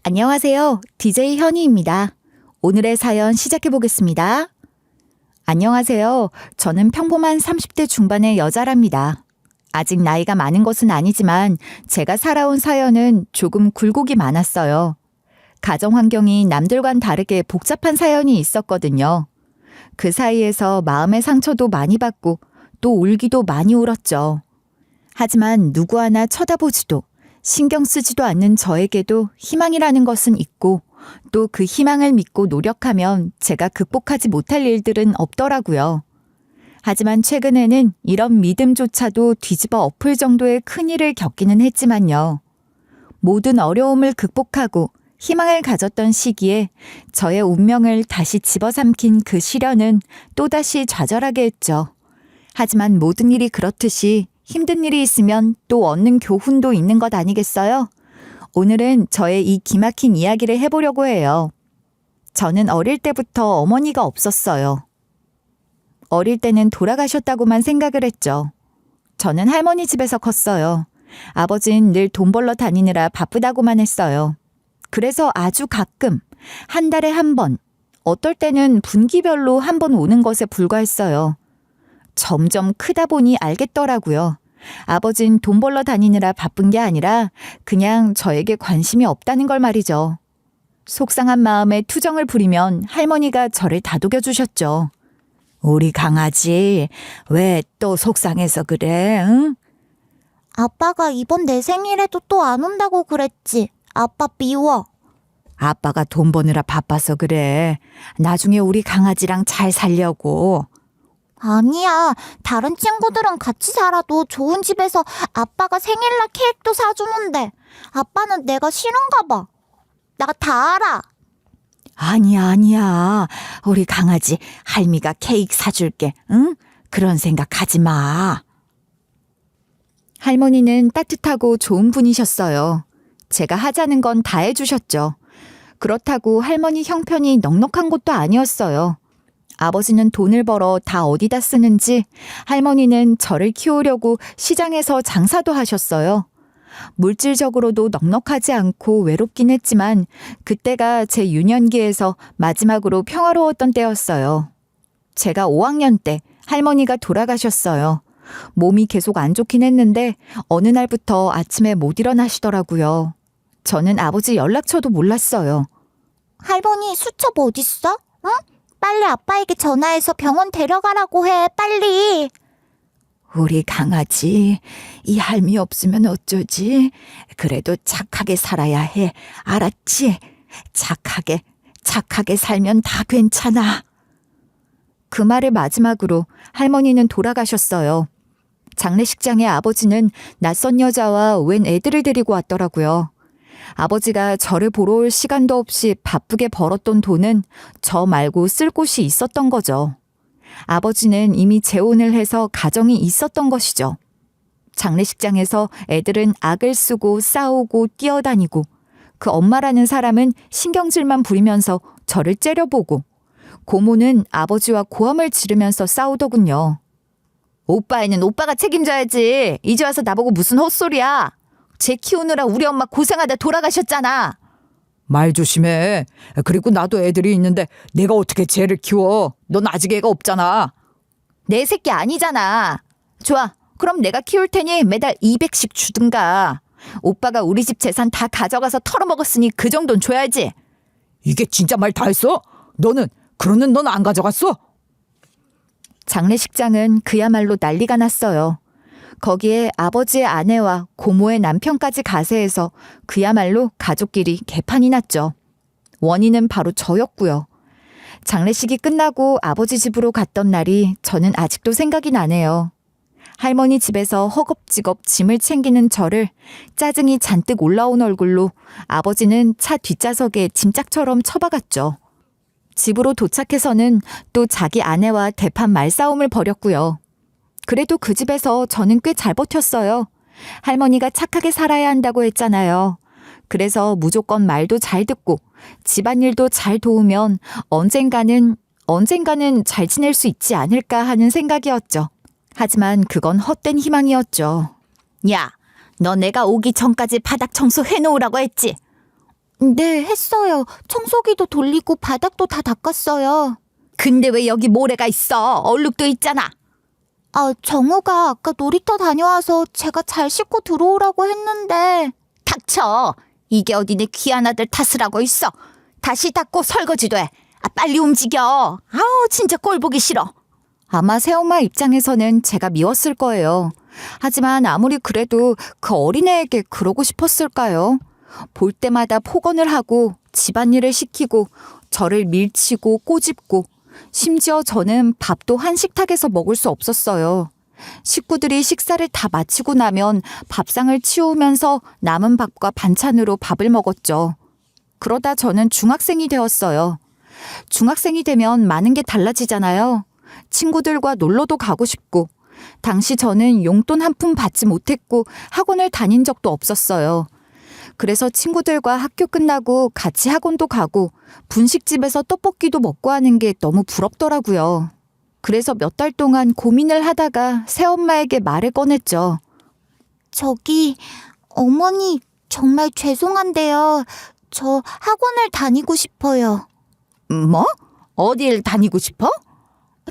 안녕하세요. DJ 현희입니다. 오늘의 사연 시작해 보겠습니다. 안녕하세요. 저는 평범한 30대 중반의 여자랍니다. 아직 나이가 많은 것은 아니지만 제가 살아온 사연은 조금 굴곡이 많았어요. 가정 환경이 남들과는 다르게 복잡한 사연이 있었거든요. 그 사이에서 마음의 상처도 많이 받고 또 울기도 많이 울었죠. 하지만 누구 하나 쳐다보지도 신경 쓰지도 않는 저에게도 희망이라는 것은 있고 또 그 희망을 믿고 노력하면 제가 극복하지 못할 일들은 없더라고요. 하지만 최근에는 이런 믿음조차도 뒤집어 엎을 정도의 큰일을 겪기는 했지만요. 모든 어려움을 극복하고 희망을 가졌던 시기에 저의 운명을 다시 집어삼킨 그 시련은 또다시 좌절하게 했죠. 하지만 모든 일이 그렇듯이 힘든 일이 있으면 또 얻는 교훈도 있는 것 아니겠어요? 오늘은 저의 이 기막힌 이야기를 해보려고 해요. 저는 어릴 때부터 어머니가 없었어요. 어릴 때는 돌아가셨다고만 생각을 했죠. 저는 할머니 집에서 컸어요. 아버진 늘 돈 벌러 다니느라 바쁘다고만 했어요. 그래서 아주 가끔 한 달에 한 번, 어떨 때는 분기별로 한 번 오는 것에 불과했어요. 점점 크다 보니 알겠더라고요. 아버진 돈 벌러 다니느라 바쁜 게 아니라 그냥 저에게 관심이 없다는 걸 말이죠. 속상한 마음에 투정을 부리면 할머니가 저를 다독여 주셨죠. 우리 강아지 왜 또 속상해서 그래? 응? 아빠가 이번 내 생일에도 또 안 온다고 그랬지. 아빠 미워. 아빠가 돈 버느라 바빠서 그래. 나중에 우리 강아지랑 잘 살려고. 아니야. 다른 친구들은 같이 살아도 좋은 집에서 아빠가 생일날 케이크도 사주는데 아빠는 내가 싫은가 봐. 나 다 알아. 아니야. 우리 강아지 할미가 케이크 사줄게. 응? 그런 생각하지 마. 할머니는 따뜻하고 좋은 분이셨어요. 제가 하자는 건 다 해주셨죠. 그렇다고 할머니 형편이 넉넉한 것도 아니었어요. 아버지는 돈을 벌어 다 어디다 쓰는지 할머니는 저를 키우려고 시장에서 장사도 하셨어요. 물질적으로도 넉넉하지 않고 외롭긴 했지만 그때가 제 유년기에서 마지막으로 평화로웠던 때였어요. 제가 5학년 때 할머니가 돌아가셨어요. 몸이 계속 안 좋긴 했는데 어느 날부터 아침에 못 일어나시더라고요. 저는 아버지 연락처도 몰랐어요. 할머니 수첩 어딨어? 응? 빨리 아빠에게 전화해서 병원 데려가라고 해. 빨리. 우리 강아지, 이 할미 없으면 어쩌지? 그래도 착하게 살아야 해. 알았지? 착하게 살면 다 괜찮아. 그 말을 마지막으로 할머니는 돌아가셨어요. 장례식장에 아버지는 낯선 여자와 웬 애들을 데리고 왔더라고요. 아버지가 저를 보러 올 시간도 없이 바쁘게 벌었던 돈은 저 말고 쓸 곳이 있었던 거죠. 아버지는 이미 재혼을 해서 가정이 있었던 것이죠. 장례식장에서 애들은 악을 쓰고 싸우고 뛰어다니고 그 엄마라는 사람은 신경질만 부리면서 저를 째려보고 고모는 아버지와 고함을 지르면서 싸우더군요. 오빠애는 오빠가 책임져야지. 이제 와서 나보고 무슨 헛소리야. 쟤 키우느라 우리 엄마 고생하다 돌아가셨잖아. 말 조심해. 그리고 나도 애들이 있는데 내가 어떻게 쟤를 키워. 넌 아직 애가 없잖아. 내 새끼 아니잖아. 좋아. 그럼 내가 키울 테니 매달 200씩 주든가. 오빠가 우리 집 재산 다 가져가서 털어먹었으니 그 정도는 줘야지. 이게 진짜 말 다 했어? 그러는 넌 안 가져갔어? 장례식장은 그야말로 난리가 났어요. 거기에 아버지의 아내와 고모의 남편까지 가세해서 그야말로 가족끼리 개판이 났죠. 원인은 바로 저였고요. 장례식이 끝나고 아버지 집으로 갔던 날이 저는 아직도 생각이 나네요. 할머니 집에서 허겁지겁 짐을 챙기는 저를 짜증이 잔뜩 올라온 얼굴로 아버지는 차 뒷좌석에 짐짝처럼 처박았죠. 집으로 도착해서는 또 자기 아내와 대판 말싸움을 벌였고요. 그래도 그 집에서 저는 꽤 잘 버텼어요. 할머니가 착하게 살아야 한다고 했잖아요. 그래서 무조건 말도 잘 듣고 집안일도 잘 도우면 언젠가는 잘 지낼 수 있지 않을까 하는 생각이었죠. 하지만 그건 헛된 희망이었죠. 야, 너 내가 오기 전까지 바닥 청소 해놓으라고 했지? 네, 했어요. 청소기도 돌리고 바닥도 다 닦았어요. 근데 왜 여기 모래가 있어? 얼룩도 있잖아. 정우가 아까 놀이터 다녀와서 제가 잘 씻고 들어오라고 했는데. 닥쳐. 이게 어디 내 귀한 아들 탓을 하고 있어. 다시 닦고 설거지도 해. 빨리 움직여. 아우 진짜 꼴 보기 싫어. 아마 새엄마 입장에서는 제가 미웠을 거예요. 하지만 아무리 그래도 그 어린애에게 그러고 싶었을까요? 볼 때마다 폭언을 하고 집안일을 시키고 저를 밀치고 꼬집고 심지어 저는 밥도 한식탁에서 먹을 수 없었어요. 식구들이 식사를 다 마치고 나면 밥상을 치우면서 남은 밥과 반찬으로 밥을 먹었죠. 그러다 저는 중학생이 되었어요. 중학생이 되면 많은 게 달라지잖아요. 친구들과 놀러도 가고 싶고, 당시 저는 용돈 한 푼 받지 못했고 학원을 다닌 적도 없었어요. 그래서 친구들과 학교 끝나고 같이 학원도 가고 분식집에서 떡볶이도 먹고 하는 게 너무 부럽더라고요. 그래서 몇 달 동안 고민을 하다가 새엄마에게 말을 꺼냈죠. 저기, 어머니, 정말 죄송한데요. 저 학원을 다니고 싶어요. 뭐? 어딜 다니고 싶어?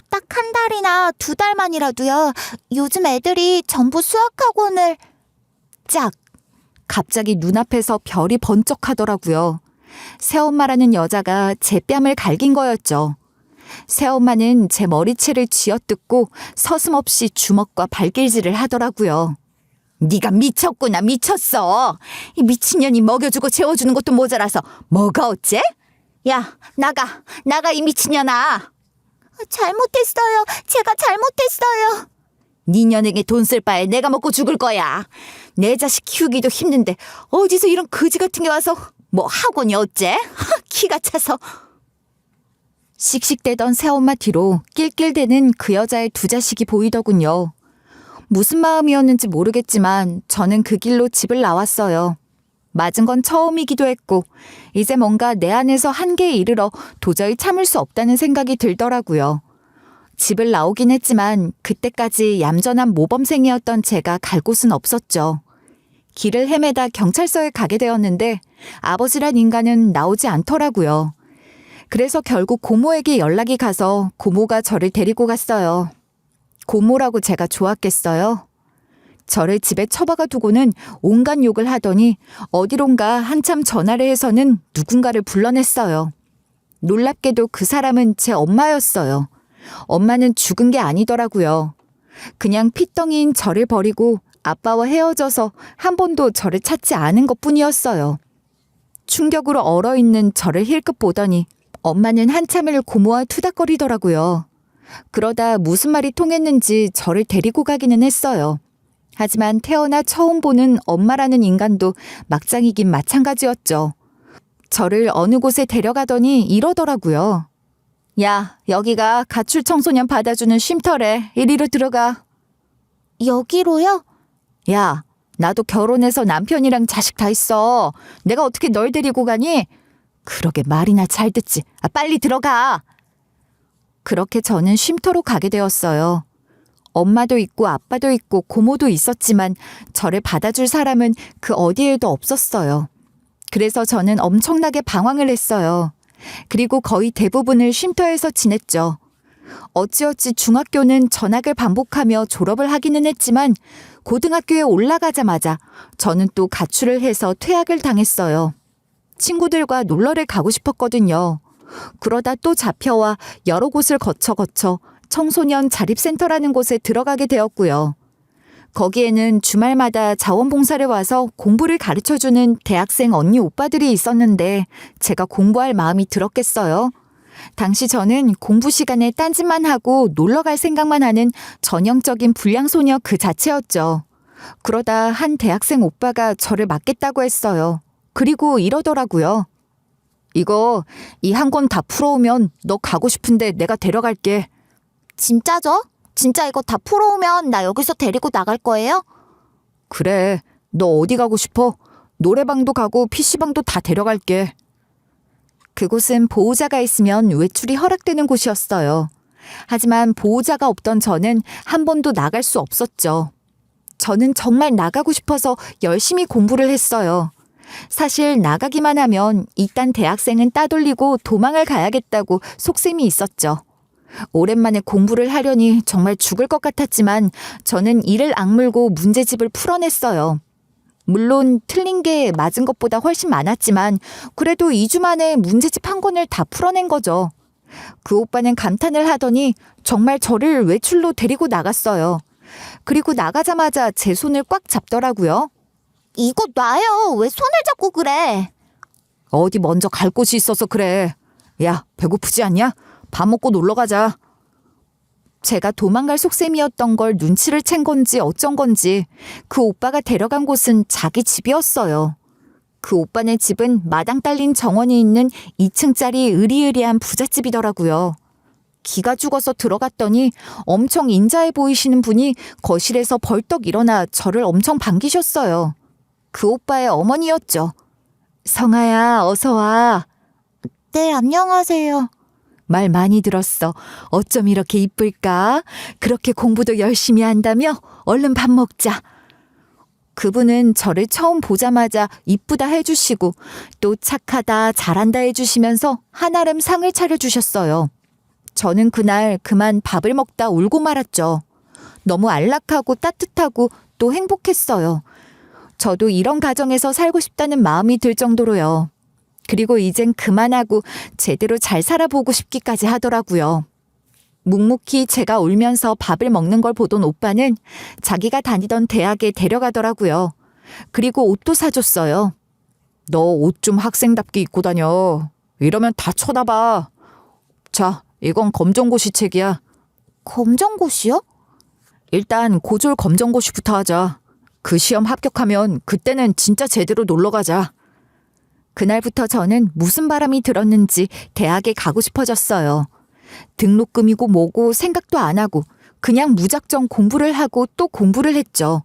딱 한 달이나 2달만이라도요. 요즘 애들이 전부 수학학원을. 짝! 갑자기 눈앞에서 별이 번쩍하더라고요. 새엄마라는 여자가 제 뺨을 갈긴 거였죠. 새엄마는 제 머리채를 쥐어뜯고 서슴없이 주먹과 발길질을 하더라고요. 네가 미쳤구나, 미쳤어. 이 미친년이 먹여주고 재워주는 것도 모자라서 뭐가 어째? 야, 나가 이 미친년아. 잘못했어요. 제가 잘못했어요. 네 년에게 돈 쓸 바에 내가 먹고 죽을 거야. 내 자식 키우기도 힘든데 어디서 이런 거지 같은 게 와서 뭐 학원이 어째? 키가 차서. 씩씩대던 새엄마 뒤로 낄낄대는 그 여자의 두 자식이 보이더군요. 무슨 마음이었는지 모르겠지만 저는 그 길로 집을 나왔어요. 맞은 건 처음이기도 했고 이제 뭔가 내 안에서 한계에 이르러 도저히 참을 수 없다는 생각이 들더라고요. 집을 나오긴 했지만 그때까지 얌전한 모범생이었던 제가 갈 곳은 없었죠. 길을 헤매다 경찰서에 가게 되었는데 아버지란 인간은 나오지 않더라고요. 그래서 결국 고모에게 연락이 가서 고모가 저를 데리고 갔어요. 고모라고 제가 좋았겠어요? 저를 집에 처박아 두고는 온갖 욕을 하더니 어디론가 한참 전화를 해서는 누군가를 불러냈어요. 놀랍게도 그 사람은 제 엄마였어요. 엄마는 죽은 게 아니더라고요. 그냥 핏덩이인 저를 버리고 아빠와 헤어져서 한 번도 저를 찾지 않은 것뿐이었어요. 충격으로 얼어있는 저를 힐끗 보더니 엄마는 한참을 고모와 투닥거리더라고요. 그러다 무슨 말이 통했는지 저를 데리고 가기는 했어요. 하지만 태어나 처음 보는 엄마라는 인간도 막장이긴 마찬가지였죠. 저를 어느 곳에 데려가더니 이러더라고요. 야, 여기가 가출 청소년 받아주는 쉼터래. 이리로 들어가. 여기로요? 야, 나도 결혼해서 남편이랑 자식 다 있어. 내가 어떻게 널 데리고 가니? 그러게 말이나 잘 듣지. 빨리 들어가. 그렇게 저는 쉼터로 가게 되었어요. 엄마도 있고 아빠도 있고 고모도 있었지만 저를 받아줄 사람은 그 어디에도 없었어요. 그래서 저는 엄청나게 방황을 했어요. 그리고 거의 대부분을 쉼터에서 지냈죠. 어찌어찌 중학교는 전학을 반복하며 졸업을 하기는 했지만 고등학교에 올라가자마자 저는 또 가출을 해서 퇴학을 당했어요. 친구들과 놀러를 가고 싶었거든요. 그러다 또 잡혀와 여러 곳을 거쳐 청소년 자립센터라는 곳에 들어가게 되었고요. 거기에는 주말마다 자원봉사를 와서 공부를 가르쳐주는 대학생 언니 오빠들이 있었는데 제가 공부할 마음이 들었겠어요? 당시 저는 공부 시간에 딴짓만 하고 놀러 갈 생각만 하는 전형적인 불량소녀 그 자체였죠. 그러다 한 대학생 오빠가 저를 맡겠다고 했어요. 그리고 이러더라고요. 이거 이 한 권 다 풀어오면 너 가고 싶은데 내가 데려갈게. 진짜죠? 진짜 이거 다 풀어오면 나 여기서 데리고 나갈 거예요? 그래, 너 어디 가고 싶어? 노래방도 가고 PC방도 다 데려갈게. 그곳은 보호자가 있으면 외출이 허락되는 곳이었어요. 하지만 보호자가 없던 저는 한 번도 나갈 수 없었죠. 저는 정말 나가고 싶어서 열심히 공부를 했어요. 사실 나가기만 하면 이딴 대학생은 따돌리고 도망을 가야겠다고 속셈이 있었죠. 오랜만에 공부를 하려니 정말 죽을 것 같았지만 저는 이를 악물고 문제집을 풀어냈어요. 물론 틀린 게 맞은 것보다 훨씬 많았지만 그래도 2주 만에 문제집 한 권을 다 풀어낸 거죠. 그 오빠는 감탄을 하더니 정말 저를 외출로 데리고 나갔어요. 그리고 나가자마자 제 손을 꽉 잡더라고요. 이거 놔요. 왜 손을 잡고 그래? 어디 먼저 갈 곳이 있어서 그래. 야, 배고프지 않냐? 밥 먹고 놀러 가자. 제가 도망갈 속셈이었던 걸 눈치를 챈 건지 어쩐 건지 그 오빠가 데려간 곳은 자기 집이었어요. 그 오빠네 집은 마당 딸린 정원이 있는 2층짜리 으리으리한 부잣집이더라고요. 기가 죽어서 들어갔더니 엄청 인자해 보이시는 분이 거실에서 벌떡 일어나 저를 엄청 반기셨어요. 그 오빠의 어머니였죠. 성아야, 어서 와. 네, 안녕하세요. 말 많이 들었어. 어쩜 이렇게 이쁠까? 그렇게 공부도 열심히 한다며? 얼른 밥 먹자. 그분은 저를 처음 보자마자 이쁘다 해주시고 또 착하다, 잘한다 해주시면서 한아름 상을 차려주셨어요. 저는 그날 그만 밥을 먹다 울고 말았죠. 너무 안락하고 따뜻하고 또 행복했어요. 저도 이런 가정에서 살고 싶다는 마음이 들 정도로요. 그리고 이젠 그만하고 제대로 잘 살아보고 싶기까지 하더라고요. 묵묵히 제가 울면서 밥을 먹는 걸 보던 오빠는 자기가 다니던 대학에 데려가더라고요. 그리고 옷도 사줬어요. 너 옷 좀 학생답게 입고 다녀. 이러면 다 쳐다봐. 자, 이건 검정고시 책이야. 검정고시요? 일단 고졸 검정고시부터 하자. 그 시험 합격하면 그때는 진짜 제대로 놀러 가자. 그날부터 저는 무슨 바람이 들었는지 대학에 가고 싶어졌어요. 등록금이고 뭐고 생각도 안 하고 그냥 무작정 공부를 하고 또 공부를 했죠.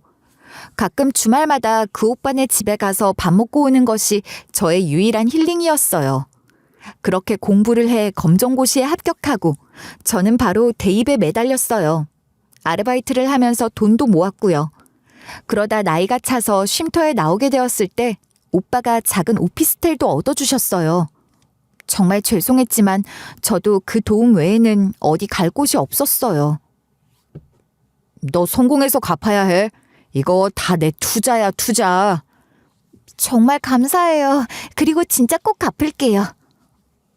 가끔 주말마다 그 오빠네 집에 가서 밥 먹고 오는 것이 저의 유일한 힐링이었어요. 그렇게 공부를 해 검정고시에 합격하고 저는 바로 대입에 매달렸어요. 아르바이트를 하면서 돈도 모았고요. 그러다 나이가 차서 쉼터에 나오게 되었을 때 오빠가 작은 오피스텔도 얻어주셨어요. 정말 죄송했지만 저도 그 도움 외에는 어디 갈 곳이 없었어요. 너 성공해서 갚아야 해. 이거 다 내 투자야, 투자. 정말 감사해요. 그리고 진짜 꼭 갚을게요.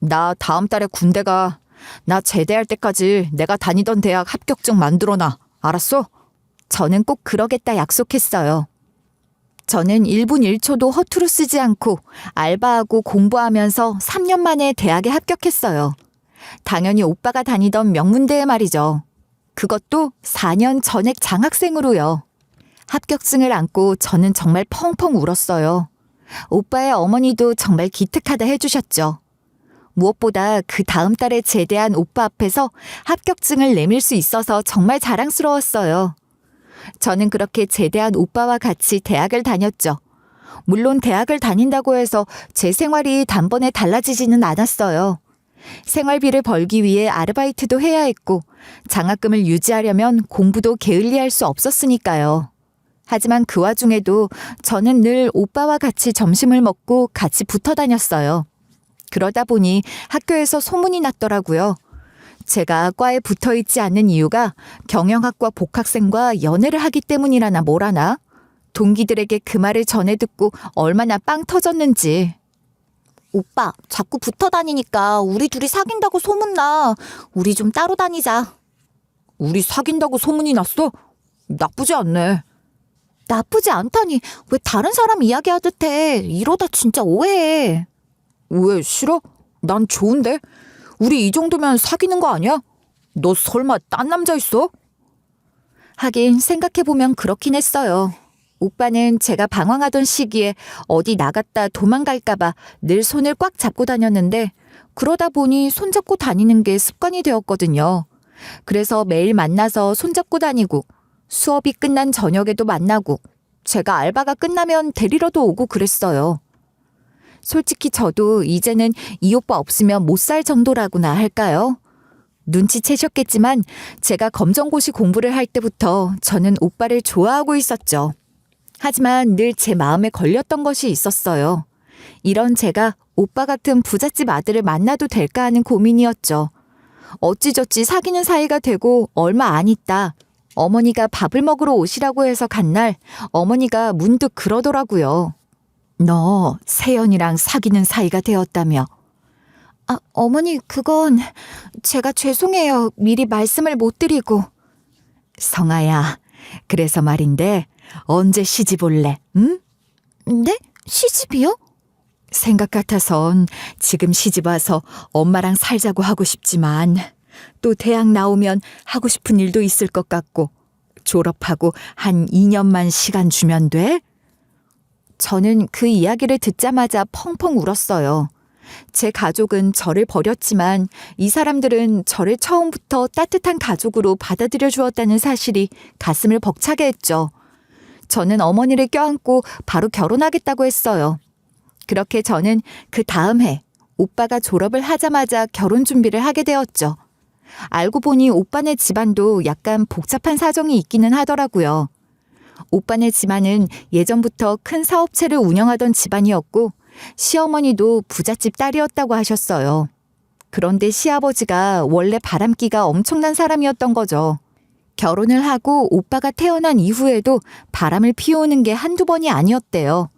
나 다음 달에 군대 가. 나 제대할 때까지 내가 다니던 대학 합격증 만들어놔. 알았어? 저는 꼭 그러겠다 약속했어요. 저는 1분 1초도 허투루 쓰지 않고 알바하고 공부하면서 3년 만에 대학에 합격했어요. 당연히 오빠가 다니던 명문대에 말이죠. 그것도 4년 전액 장학생으로요. 합격증을 안고 저는 정말 펑펑 울었어요. 오빠의 어머니도 정말 기특하다 해주셨죠. 무엇보다 그 다음 달에 제대한 오빠 앞에서 합격증을 내밀 수 있어서 정말 자랑스러웠어요. 저는 그렇게 제대한 오빠와 같이 대학을 다녔죠. 물론 대학을 다닌다고 해서 제 생활이 단번에 달라지지는 않았어요. 생활비를 벌기 위해 아르바이트도 해야 했고 장학금을 유지하려면 공부도 게을리할 수 없었으니까요. 하지만 그 와중에도 저는 늘 오빠와 같이 점심을 먹고 같이 붙어 다녔어요. 그러다 보니 학교에서 소문이 났더라고요. 제가 과에 붙어 있지 않는 이유가 경영학과 복학생과 연애를 하기 때문이라나 뭐라나. 동기들에게 그 말을 전해 듣고 얼마나 빵 터졌는지. 오빠, 자꾸 붙어 다니니까 우리 둘이 사귄다고 소문나. 우리 좀 따로 다니자. 우리 사귄다고 소문이 났어? 나쁘지 않네. 나쁘지 않다니. 왜 다른 사람 이야기하듯 해. 이러다 진짜 오해해. 왜 싫어? 난 좋은데? 우리 이 정도면 사귀는 거 아니야? 너 설마 딴 남자 있어? 하긴 생각해보면 그렇긴 했어요. 오빠는 제가 방황하던 시기에 어디 나갔다 도망갈까봐 늘 손을 꽉 잡고 다녔는데 그러다 보니 손잡고 다니는 게 습관이 되었거든요. 그래서 매일 만나서 손잡고 다니고 수업이 끝난 저녁에도 만나고 제가 알바가 끝나면 데리러도 오고 그랬어요. 솔직히 저도 이제는 이 오빠 없으면 못 살 정도라고나 할까요? 눈치채셨겠지만 제가 검정고시 공부를 할 때부터 저는 오빠를 좋아하고 있었죠. 하지만 늘 제 마음에 걸렸던 것이 있었어요. 이런 제가 오빠 같은 부잣집 아들을 만나도 될까 하는 고민이었죠. 어찌저찌 사귀는 사이가 되고 얼마 안 있다. 어머니가 밥을 먹으러 오시라고 해서 간 날 어머니가 문득 그러더라고요. 너 세연이랑 사귀는 사이가 되었다며. 아, 어머니, 그건 제가 죄송해요. 미리 말씀을 못 드리고. 성아야, 그래서 말인데 언제 시집 올래? 응? 네? 시집이요? 생각 같아선 지금 시집 와서 엄마랑 살자고 하고 싶지만 또 대학 나오면 하고 싶은 일도 있을 것 같고 졸업하고 한 2년만 시간 주면 돼? 저는 그 이야기를 듣자마자 펑펑 울었어요. 제 가족은 저를 버렸지만 이 사람들은 저를 처음부터 따뜻한 가족으로 받아들여 주었다는 사실이 가슴을 벅차게 했죠. 저는 어머니를 껴안고 바로 결혼하겠다고 했어요. 그렇게 저는 그 다음 해 오빠가 졸업을 하자마자 결혼 준비를 하게 되었죠. 알고 보니 오빠네 집안도 약간 복잡한 사정이 있기는 하더라고요. 오빠네 집안은 예전부터 큰 사업체를 운영하던 집안이었고 시어머니도 부잣집 딸이었다고 하셨어요. 그런데 시아버지가 원래 바람기가 엄청난 사람이었던 거죠. 결혼을 하고 오빠가 태어난 이후에도 바람을 피우는 게 한두 번이 아니었대요.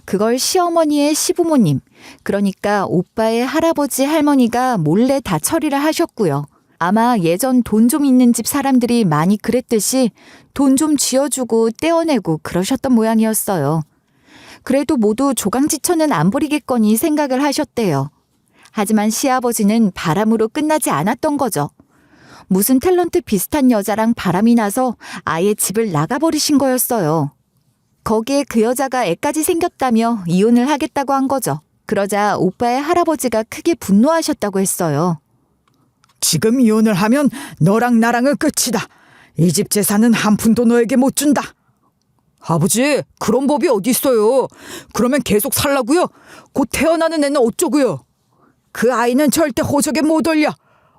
그걸 시어머니의 시부모님, 그러니까 오빠의 할아버지 할머니가 몰래 다 처리를 하셨고요. 아마 예전 돈 좀 있는 집 사람들이 많이 그랬듯이 돈 좀 쥐어주고 떼어내고 그러셨던 모양이었어요. 그래도 모두 조강지처는 안 버리겠거니 생각을 하셨대요. 하지만 시아버지는 바람으로 끝나지 않았던 거죠. 무슨 탤런트 비슷한 여자랑 바람이 나서 아예 집을 나가버리신 거였어요. 거기에 그 여자가 애까지 생겼다며 이혼을 하겠다고 한 거죠. 그러자 오빠의 할아버지가 크게 분노하셨다고 했어요. 지금 이혼을 하면 너랑 나랑은 끝이다. 이 집 재산은 한 푼도 너에게 못 준다. 아버지, 그런 법이 어디 있어요. 그러면 계속 살라고요? 곧 태어나는 애는 어쩌고요? 그 아이는 절대 호적에 못 올려.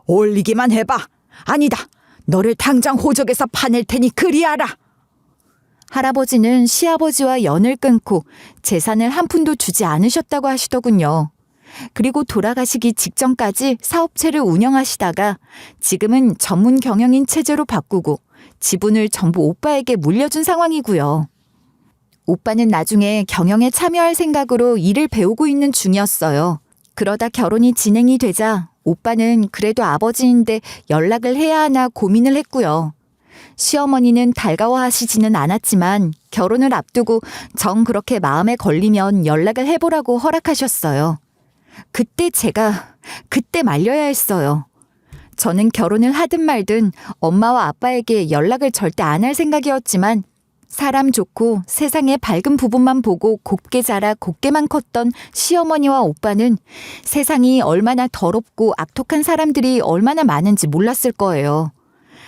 올리기만 해봐. 아니다. 너를 당장 호적에서 파낼 테니 그리하라. 할아버지는 시아버지와 연을 끊고 재산을 한 푼도 주지 않으셨다고 하시더군요. 그리고 돌아가시기 직전까지 사업체를 운영하시다가 지금은 전문 경영인 체제로 바꾸고 지분을 전부 오빠에게 물려준 상황이고요. 오빠는 나중에 경영에 참여할 생각으로 일을 배우고 있는 중이었어요. 그러다 결혼이 진행이 되자 오빠는 그래도 아버지인데 연락을 해야 하나 고민을 했고요. 시어머니는 달가워하시지는 않았지만 결혼을 앞두고 정 그렇게 마음에 걸리면 연락을 해보라고 허락하셨어요. 그때 말려야 했어요. 저는 결혼을 하든 말든 엄마와 아빠에게 연락을 절대 안 할 생각이었지만 사람 좋고 세상의 밝은 부분만 보고 곱게 자라 곱게만 컸던 시어머니와 오빠는 세상이 얼마나 더럽고 악독한 사람들이 얼마나 많은지 몰랐을 거예요.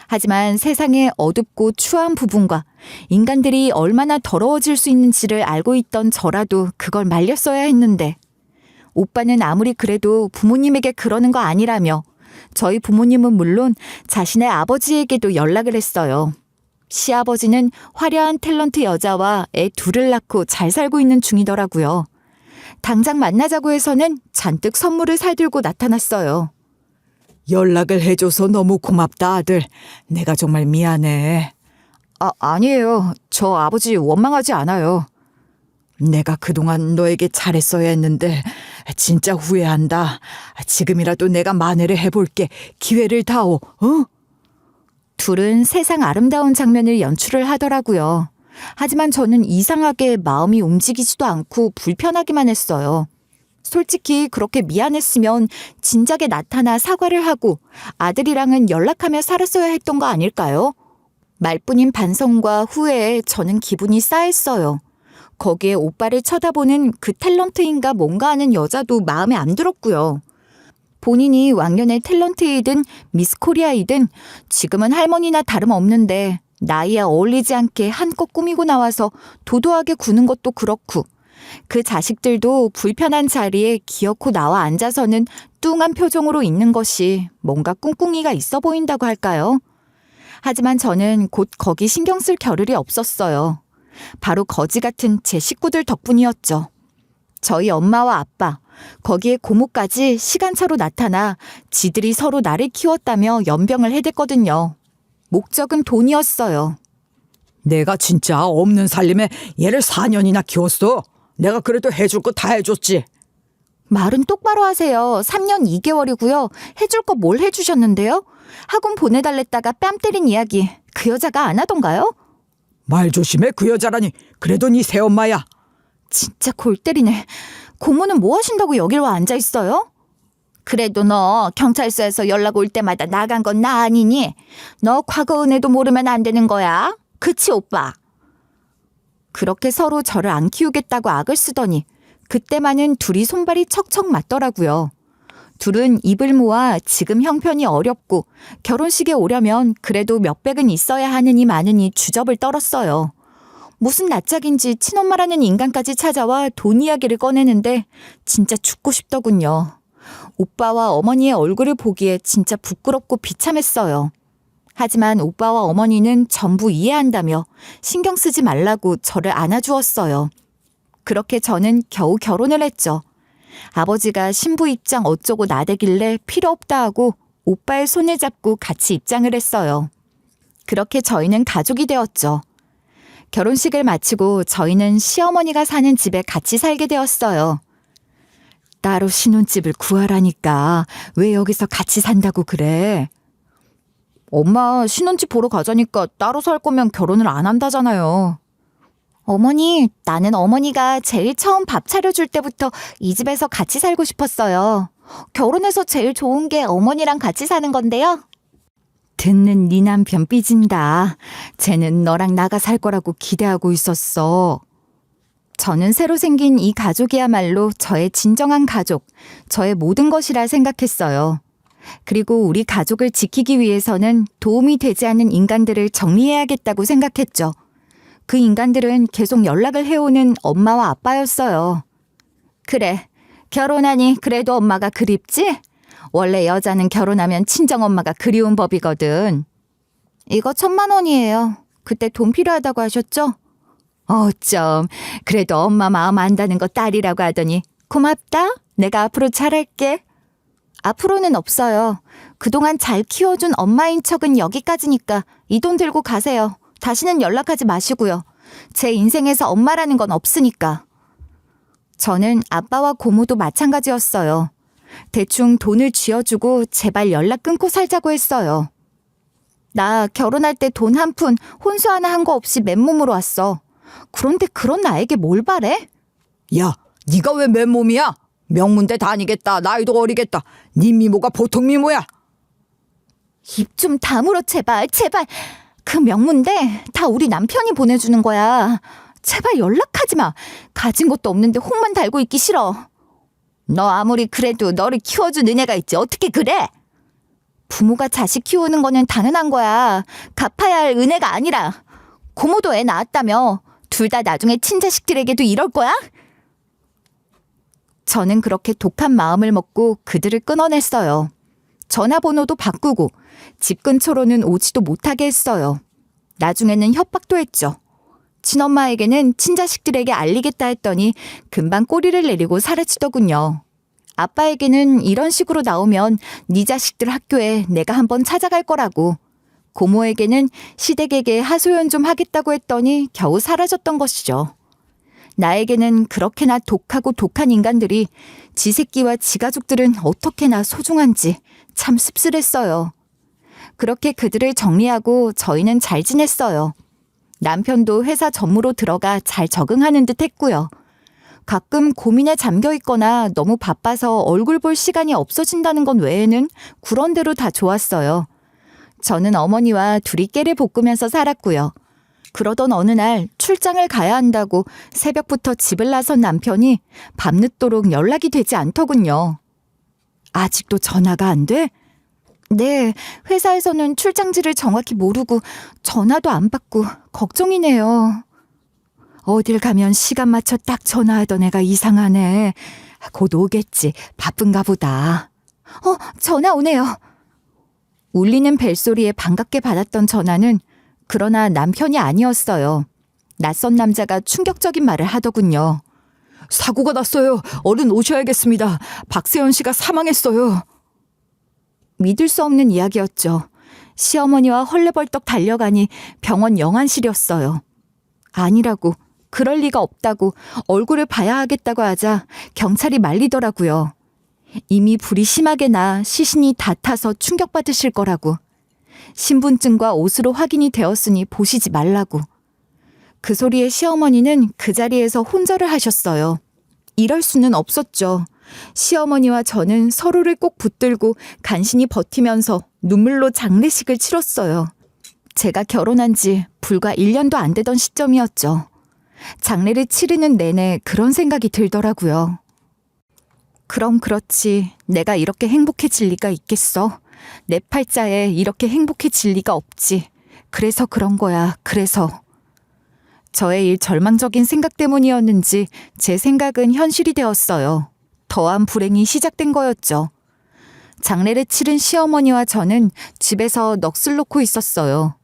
하지만 세상의 어둡고 추한 부분과 인간들이 얼마나 더러워질 수 있는지를 알고 있던 저라도 그걸 말렸어야 했는데 오빠는 아무리 그래도 부모님에게 그러는 거 아니라며 저희 부모님은 물론 자신의 아버지에게도 연락을 했어요. 시아버지는 화려한 탤런트 여자와 애 둘을 낳고 잘 살고 있는 중이더라고요. 당장 만나자고 해서는 잔뜩 선물을 사들고 나타났어요. 연락을 해줘서 너무 고맙다, 아들. 내가 정말 미안해. 아니에요. 저 아버지 원망하지 않아요. 내가 그동안 너에게 잘했어야 했는데 진짜 후회한다. 지금이라도 내가 만회를 해볼게. 기회를 다오. 어? 둘은 세상 아름다운 장면을 연출을 하더라고요. 하지만 저는 이상하게 마음이 움직이지도 않고 불편하기만 했어요. 솔직히 그렇게 미안했으면 진작에 나타나 사과를 하고 아들이랑은 연락하며 살았어야 했던 거 아닐까요? 말뿐인 반성과 후회에 저는 기분이 싸했어요. 거기에 오빠를 쳐다보는 그 탤런트인가 뭔가 하는 여자도 마음에 안 들었고요. 본인이 왕년의 탤런트이든 미스 코리아이든 지금은 할머니나 다름없는데 나이에 어울리지 않게 한껏 꾸미고 나와서 도도하게 구는 것도 그렇고 그 자식들도 불편한 자리에 기어코 나와 앉아서는 뚱한 표정으로 있는 것이 뭔가 꿍꿍이가 있어 보인다고 할까요? 하지만 저는 곧 거기 신경 쓸 겨를이 없었어요. 바로 거지 같은 제 식구들 덕분이었죠. 저희 엄마와 아빠, 거기에 고모까지 시간차로 나타나 지들이 서로 나를 키웠다며 연병을 해댔거든요. 목적은 돈이었어요. 내가 진짜 없는 살림에 얘를 4년이나 키웠어. 내가 그래도 해줄 거 다 해줬지. 말은 똑바로 하세요. 3년 2개월이고요. 해줄 거 뭘 해주셨는데요? 학원 보내달랬다가 뺨 때린 이야기 그 여자가 안 하던가요? 말 조심해, 그 여자라니. 그래도 네 새엄마야. 진짜 골 때리네. 고모는 뭐 하신다고 여길 와 앉아 있어요? 그래도 너 경찰서에서 연락 올 때마다 나간 건 나 아니니? 너 과거 은혜도 모르면 안 되는 거야. 그치 오빠? 그렇게 서로 저를 안 키우겠다고 악을 쓰더니 그때만은 둘이 손발이 척척 맞더라고요. 둘은 입을 모아 지금 형편이 어렵고 결혼식에 오려면 그래도 몇백은 있어야 하느니 마느니 주접을 떨었어요. 무슨 낯짝인지 친엄마라는 인간까지 찾아와 돈 이야기를 꺼내는데 진짜 죽고 싶더군요. 오빠와 어머니의 얼굴을 보기에 진짜 부끄럽고 비참했어요. 하지만 오빠와 어머니는 전부 이해한다며 신경 쓰지 말라고 저를 안아주었어요. 그렇게 저는 겨우 결혼을 했죠. 아버지가 신부 입장 어쩌고 나대길래 필요 없다 하고 오빠의 손을 잡고 같이 입장을 했어요. 그렇게 저희는 가족이 되었죠. 결혼식을 마치고 저희는 시어머니가 사는 집에 같이 살게 되었어요. 따로 신혼집을 구하라니까 왜 여기서 같이 산다고 그래? 엄마 신혼집 보러 가자니까 따로 살 거면 결혼을 안 한다잖아요. 어머니, 나는 어머니가 제일 처음 밥 차려줄 때부터 이 집에서 같이 살고 싶었어요. 결혼해서 제일 좋은 게 어머니랑 같이 사는 건데요. 듣는 네 남편 삐진다. 쟤는 너랑 나가 살 거라고 기대하고 있었어. 저는 새로 생긴 이 가족이야말로 저의 진정한 가족, 저의 모든 것이라 생각했어요. 그리고 우리 가족을 지키기 위해서는 도움이 되지 않는 인간들을 정리해야겠다고 생각했죠. 그 인간들은 계속 연락을 해오는 엄마와 아빠였어요. 그래, 결혼하니 그래도 엄마가 그립지? 원래 여자는 결혼하면 친정엄마가 그리운 법이거든. 이거 1,000,000원이에요. 그때 돈 필요하다고 하셨죠? 어쩜 그래도 엄마 마음 안다는 거 딸이라고 하더니 고맙다. 내가 앞으로 잘할게. 앞으로는 없어요. 그동안 잘 키워준 엄마인 척은 여기까지니까 이 돈 들고 가세요. 다시는 연락하지 마시고요. 제 인생에서 엄마라는 건 없으니까. 저는 아빠와 고모도 마찬가지였어요. 대충 돈을 쥐어주고 제발 연락 끊고 살자고 했어요. 나 결혼할 때 돈 한 푼 혼수 하나 한 거 없이 맨몸으로 왔어. 그런데 그런 나에게 뭘 바래? 야, 네가 왜 맨몸이야? 명문대 다니겠다. 나이도 어리겠다. 네 미모가 보통 미모야. 입 좀 다물어 제발. 그 명문대 다 우리 남편이 보내주는 거야. 제발 연락하지 마. 가진 것도 없는데 혹만 달고 있기 싫어. 너 아무리 그래도 너를 키워준 은혜가 있지 어떻게 그래? 부모가 자식 키우는 거는 당연한 거야. 갚아야 할 은혜가 아니라. 고모도 애 낳았다며. 둘 다 나중에 친자식들에게도 이럴 거야? 저는 그렇게 독한 마음을 먹고 그들을 끊어냈어요. 전화번호도 바꾸고 집 근처로는 오지도 못하게 했어요. 나중에는 협박도 했죠. 친엄마에게는 친자식들에게 알리겠다 했더니 금방 꼬리를 내리고 사라지더군요. 아빠에게는 이런 식으로 나오면 네 자식들 학교에 내가 한번 찾아갈 거라고. 고모에게는 시댁에게 하소연 좀 하겠다고 했더니 겨우 사라졌던 것이죠. 나에게는 그렇게나 독하고 독한 인간들이 지 새끼와 지 가족들은 어떻게나 소중한지 참 씁쓸했어요. 그렇게 그들을 정리하고 저희는 잘 지냈어요. 남편도 회사 전무로 들어가 잘 적응하는 듯 했고요. 가끔 고민에 잠겨 있거나 너무 바빠서 얼굴 볼 시간이 없어진다는 건 외에는 구런대로 다 좋았어요. 저는 어머니와 둘이 깨를 볶으면서 살았고요. 그러던 어느 날 출장을 가야 한다고 새벽부터 집을 나선 남편이 밤늦도록 연락이 되지 않더군요. 아직도 전화가 안 돼? 네, 회사에서는 출장지를 정확히 모르고 전화도 안 받고 걱정이네요. 어딜 가면 시간 맞춰 딱 전화하던 애가 이상하네. 곧 오겠지. 바쁜가 보다. 전화 오네요. 울리는 벨소리에 반갑게 받았던 전화는 그러나 남편이 아니었어요. 낯선 남자가 충격적인 말을 하더군요. 사고가 났어요. 얼른 오셔야겠습니다. 박세현 씨가 사망했어요. 믿을 수 없는 이야기였죠. 시어머니와 헐레벌떡 달려가니 병원 영안실이었어요. 아니라고, 그럴 리가 없다고, 얼굴을 봐야 하겠다고 하자 경찰이 말리더라고요. 이미 불이 심하게 나 시신이 다 타서 충격받으실 거라고. 신분증과 옷으로 확인이 되었으니 보시지 말라고. 그 소리에 시어머니는 그 자리에서 혼절을 하셨어요. 이럴 수는 없었죠. 시어머니와 저는 서로를 꼭 붙들고 간신히 버티면서 눈물로 장례식을 치렀어요. 제가 결혼한 지 불과 1년도 안 되던 시점이었죠. 장례를 치르는 내내 그런 생각이 들더라고요. 그럼 그렇지, 내가 이렇게 행복해질 리가 있겠어? 내 팔자에 이렇게 행복해질 리가 없지. 그래서 그런 거야, 그래서. 저의 이 절망적인 생각 때문이었는지 제 생각은 현실이 되었어요. 더한 불행이 시작된 거였죠. 장례를 치른 시어머니와 저는 집에서 넋을 놓고 있었어요.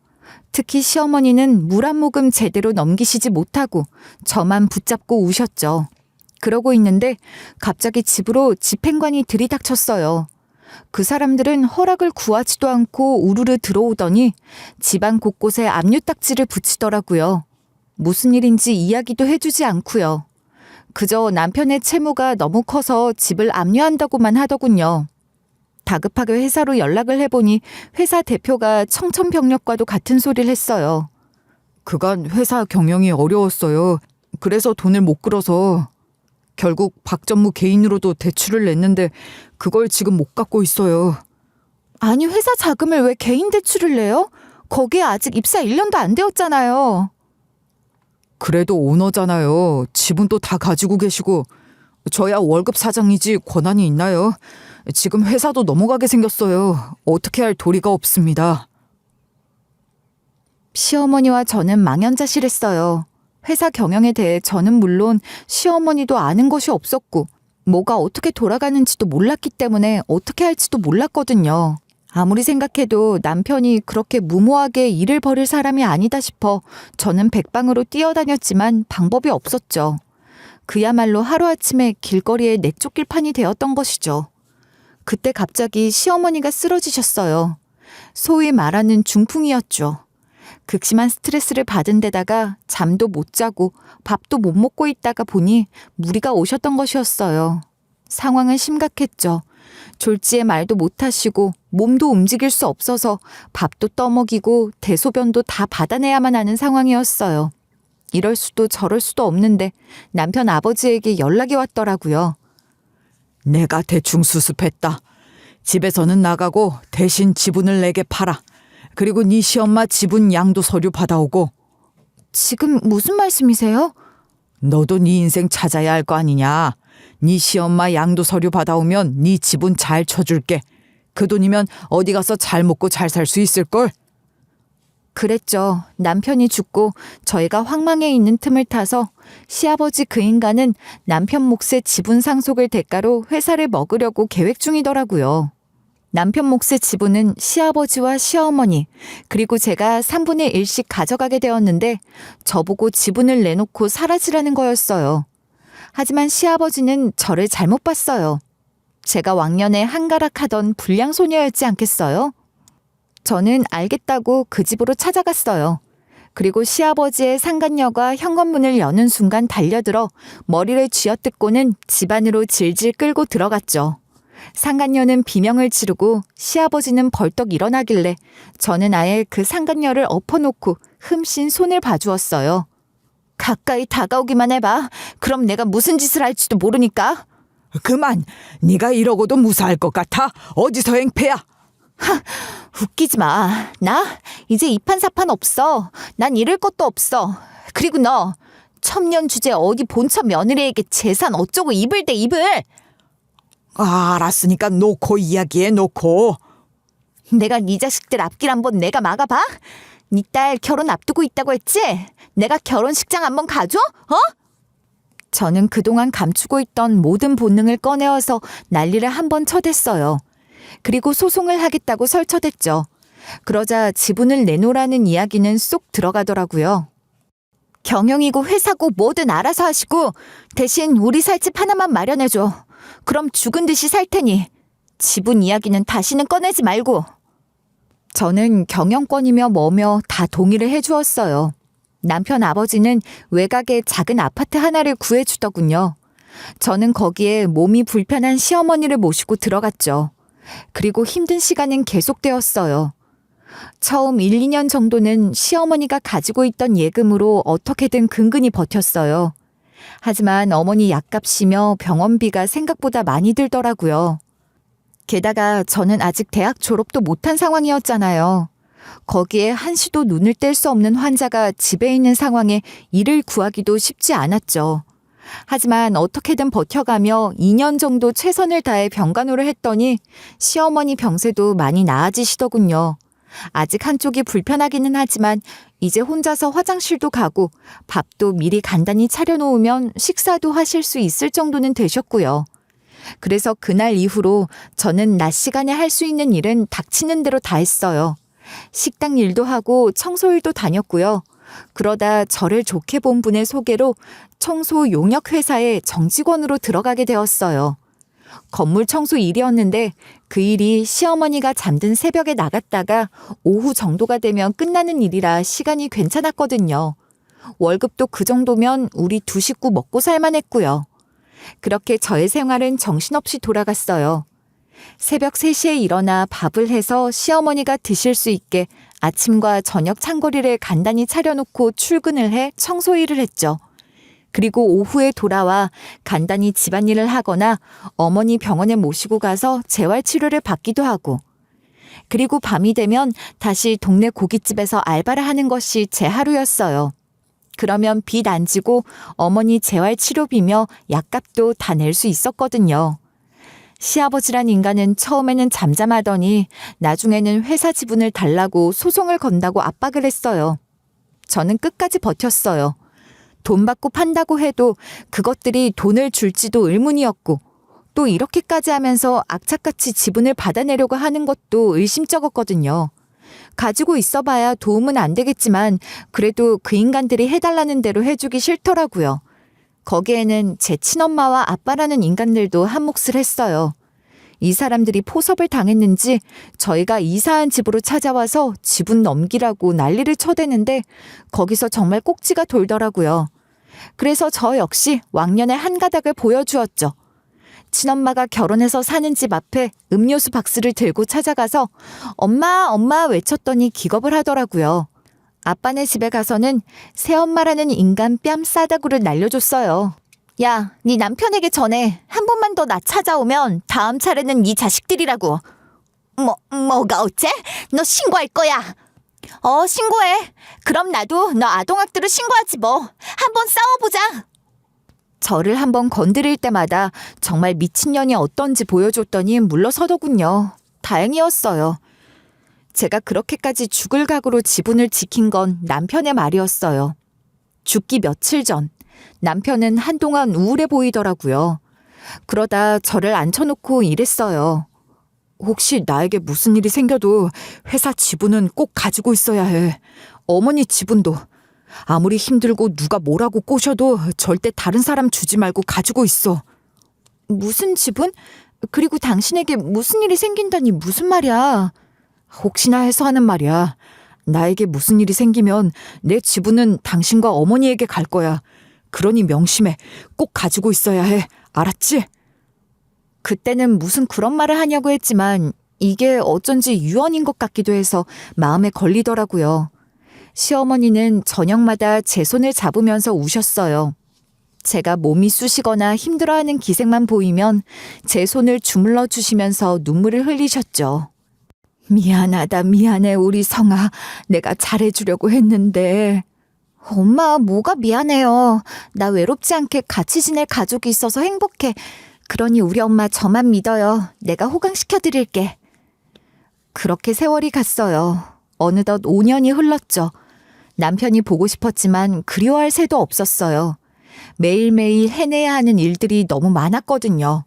특히 시어머니는 물 한 모금 제대로 넘기시지 못하고 저만 붙잡고 우셨죠. 그러고 있는데 갑자기 집으로 집행관이 들이닥쳤어요. 그 사람들은 허락을 구하지도 않고 우르르 들어오더니 집안 곳곳에 압류딱지를 붙이더라고요. 무슨 일인지 이야기도 해주지 않고요. 그저 남편의 채무가 너무 커서 집을 압류한다고만 하더군요. 다급하게 회사로 연락을 해보니 회사 대표가 청천벽력과도 같은 소리를 했어요. 그간 회사 경영이 어려웠어요. 그래서 돈을 못 끌어서 결국 박 전무 개인으로도 대출을 냈는데 그걸 지금 못 갚고 있어요. 아니, 회사 자금을 왜 개인 대출을 내요? 거기에 아직 입사 1년도 안 되었잖아요. 그래도 오너잖아요. 지분도 다 가지고 계시고 저야 월급 사장이지 권한이 있나요? 지금 회사도 넘어가게 생겼어요. 어떻게 할 도리가 없습니다. 시어머니와 저는 망연자실했어요. 회사 경영에 대해 저는 물론 시어머니도 아는 것이 없었고 뭐가 어떻게 돌아가는지도 몰랐기 때문에 어떻게 할지도 몰랐거든요. 아무리 생각해도 남편이 그렇게 무모하게 일을 벌일 사람이 아니다 싶어 저는 백방으로 뛰어다녔지만 방법이 없었죠. 그야말로 하루아침에 길거리에 내쫓길 판이 되었던 것이죠. 그때 갑자기 시어머니가 쓰러지셨어요. 소위 말하는 중풍이었죠. 극심한 스트레스를 받은 데다가 잠도 못 자고 밥도 못 먹고 있다가 보니 무리가 오셨던 것이었어요. 상황은 심각했죠. 졸지에 말도 못 하시고 몸도 움직일 수 없어서 밥도 떠먹이고 대소변도 다 받아내야만 하는 상황이었어요. 이럴 수도 저럴 수도 없는데 남편 아버지에게 연락이 왔더라고요. 내가 대충 수습했다. 집에서는 나가고 대신 지분을 내게 팔아. 그리고 네 시엄마 지분 양도 서류 받아오고. 지금 무슨 말씀이세요? 너도 네 인생 찾아야 할 거 아니냐. 네 시엄마 양도 서류 받아오면 네 지분 잘 쳐줄게. 그 돈이면 어디 가서 잘 먹고 잘 살 수 있을걸. 그랬죠. 남편이 죽고 저희가 황망해 있는 틈을 타서 시아버지 그 인간은 남편 몫의 지분 상속을 대가로 회사를 먹으려고 계획 중이더라고요. 남편 몫의 지분은 시아버지와 시어머니 그리고 제가 3분의 1씩 가져가게 되었는데 저보고 지분을 내놓고 사라지라는 거였어요. 하지만 시아버지는 저를 잘못 봤어요. 제가 왕년에 한가락하던 불량소녀였지 않겠어요? 저는 알겠다고 그 집으로 찾아갔어요. 그리고 시아버지의 상간녀가 현관문을 여는 순간 달려들어 머리를 쥐어뜯고는 집 안으로 질질 끌고 들어갔죠. 상간녀는 비명을 지르고 시아버지는 벌떡 일어나길래 저는 아예 그 상간녀를 엎어놓고 흠씬 손을 봐주었어요. 가까이 다가오기만 해봐. 그럼 내가 무슨 짓을 할지도 모르니까. 그만. 네가 이러고도 무사할 것 같아. 어디서 행패야. 웃기지 마. 나 이제 이판사판 없어. 난 잃을 것도 없어. 그리고 너 천년 주제 어디 본처 며느리에게 재산 어쩌고 입을 대 입을. 알았으니까 놓고 이야기해 놓고. 내가 네 자식들 앞길 한번 내가 막아봐? 네 딸 결혼 앞두고 있다고 했지? 내가 결혼식장 한번 가줘? 어? 저는 그동안 감추고 있던 모든 본능을 꺼내어서 난리를 한번 쳐댔어요. 그리고 소송을 하겠다고 설쳐댔죠. 그러자 지분을 내놓으라는 이야기는 쏙 들어가더라고요. 경영이고 회사고 뭐든 알아서 하시고 대신 우리 살 집 하나만 마련해줘. 그럼 죽은 듯이 살 테니 지분 이야기는 다시는 꺼내지 말고. 저는 경영권이며 뭐며 다 동의를 해주었어요. 남편 아버지는 외곽에 작은 아파트 하나를 구해주더군요. 저는 거기에 몸이 불편한 시어머니를 모시고 들어갔죠. 그리고 힘든 시간은 계속되었어요. 처음 1, 2년 정도는 시어머니가 가지고 있던 예금으로 어떻게든 근근히 버텼어요. 하지만 어머니 약값이며 병원비가 생각보다 많이 들더라고요. 게다가 저는 아직 대학 졸업도 못한 상황이었잖아요. 거기에 한시도 눈을 뗄 수 없는 환자가 집에 있는 상황에 일을 구하기도 쉽지 않았죠. 하지만 어떻게든 버텨가며 2년 정도 최선을 다해 병간호를 했더니 시어머니 병세도 많이 나아지시더군요. 아직 한쪽이 불편하기는 하지만 이제 혼자서 화장실도 가고 밥도 미리 간단히 차려놓으면 식사도 하실 수 있을 정도는 되셨고요. 그래서 그날 이후로 저는 낮 시간에 할 수 있는 일은 닥치는 대로 다 했어요. 식당 일도 하고 청소 일도 다녔고요. 그러다 저를 좋게 본 분의 소개로 청소 용역 회사에 정직원으로 들어가게 되었어요. 건물 청소 일이었는데 그 일이 시어머니가 잠든 새벽에 나갔다가 오후 정도가 되면 끝나는 일이라 시간이 괜찮았거든요. 월급도 그 정도면 우리 두 식구 먹고 살만했고요. 그렇게 저의 생활은 정신없이 돌아갔어요. 새벽 3시에 일어나 밥을 해서 시어머니가 드실 수 있게 아침과 저녁 찬거리를 간단히 차려놓고 출근을 해 청소 일을 했죠. 그리고 오후에 돌아와 간단히 집안일을 하거나 어머니 병원에 모시고 가서 재활치료를 받기도 하고, 그리고 밤이 되면 다시 동네 고깃집에서 알바를 하는 것이 제 하루였어요. 그러면 빚 안 지고 어머니 재활치료비며 약값도 다 낼 수 있었거든요. 시아버지란 인간은 처음에는 잠잠하더니 나중에는 회사 지분을 달라고 소송을 건다고 압박을 했어요. 저는 끝까지 버텼어요. 돈 받고 판다고 해도 그것들이 돈을 줄지도 의문이었고, 또 이렇게까지 하면서 악착같이 지분을 받아내려고 하는 것도 의심쩍었거든요. 가지고 있어봐야 도움은 안 되겠지만 그래도 그 인간들이 해달라는 대로 해주기 싫더라고요. 거기에는 제 친엄마와 아빠라는 인간들도 한몫을 했어요. 이 사람들이 포섭을 당했는지 저희가 이사한 집으로 찾아와서 지분 넘기라고 난리를 쳐대는데 거기서 정말 꼭지가 돌더라고요. 그래서 저 역시 왕년의 한 가닥을 보여주었죠. 친엄마가 결혼해서 사는 집 앞에 음료수 박스를 들고 찾아가서 엄마, 엄마 외쳤더니 기겁을 하더라고요. 아빠네 집에 가서는 새엄마라는 인간 뺨 싸다구를 날려줬어요. 야, 네 남편에게 전해. 한 번만 더 나 찾아오면 다음 차례는 이 자식들이라고. 뭐가 어째? 너 신고할 거야. 신고해. 그럼 나도 너 아동학대로 신고하지 뭐. 한번 싸워보자. 저를 한번 건드릴 때마다 정말 미친년이 어떤지 보여줬더니 물러서더군요. 다행이었어요. 제가 그렇게까지 죽을 각오로 지분을 지킨 건 남편의 말이었어요. 죽기 며칠 전 남편은 한동안 우울해 보이더라고요. 그러다 저를 앉혀놓고 이랬어요. 혹시 나에게 무슨 일이 생겨도 회사 지분은 꼭 가지고 있어야 해. 어머니 지분도. 아무리 힘들고 누가 뭐라고 꼬셔도 절대 다른 사람 주지 말고 가지고 있어. 무슨 지분? 그리고 당신에게 무슨 일이 생긴다니 무슨 말이야? 혹시나 해서 하는 말이야. 나에게 무슨 일이 생기면 내 지분은 당신과 어머니에게 갈 거야. 그러니 명심해. 꼭 가지고 있어야 해. 알았지? 그때는 무슨 그런 말을 하냐고 했지만 이게 어쩐지 유언인 것 같기도 해서 마음에 걸리더라고요. 시어머니는 저녁마다 제 손을 잡으면서 우셨어요. 제가 몸이 쑤시거나 힘들어하는 기색만 보이면 제 손을 주물러 주시면서 눈물을 흘리셨죠. 미안하다, 미안해, 우리 성아. 내가 잘해주려고 했는데. 엄마, 뭐가 미안해요. 나 외롭지 않게 같이 지낼 가족이 있어서 행복해. 그러니 우리 엄마 저만 믿어요. 내가 호강시켜드릴게. 그렇게 세월이 갔어요. 어느덧 5년이 흘렀죠. 남편이 보고 싶었지만 그리워할 새도 없었어요. 매일매일 해내야 하는 일들이 너무 많았거든요.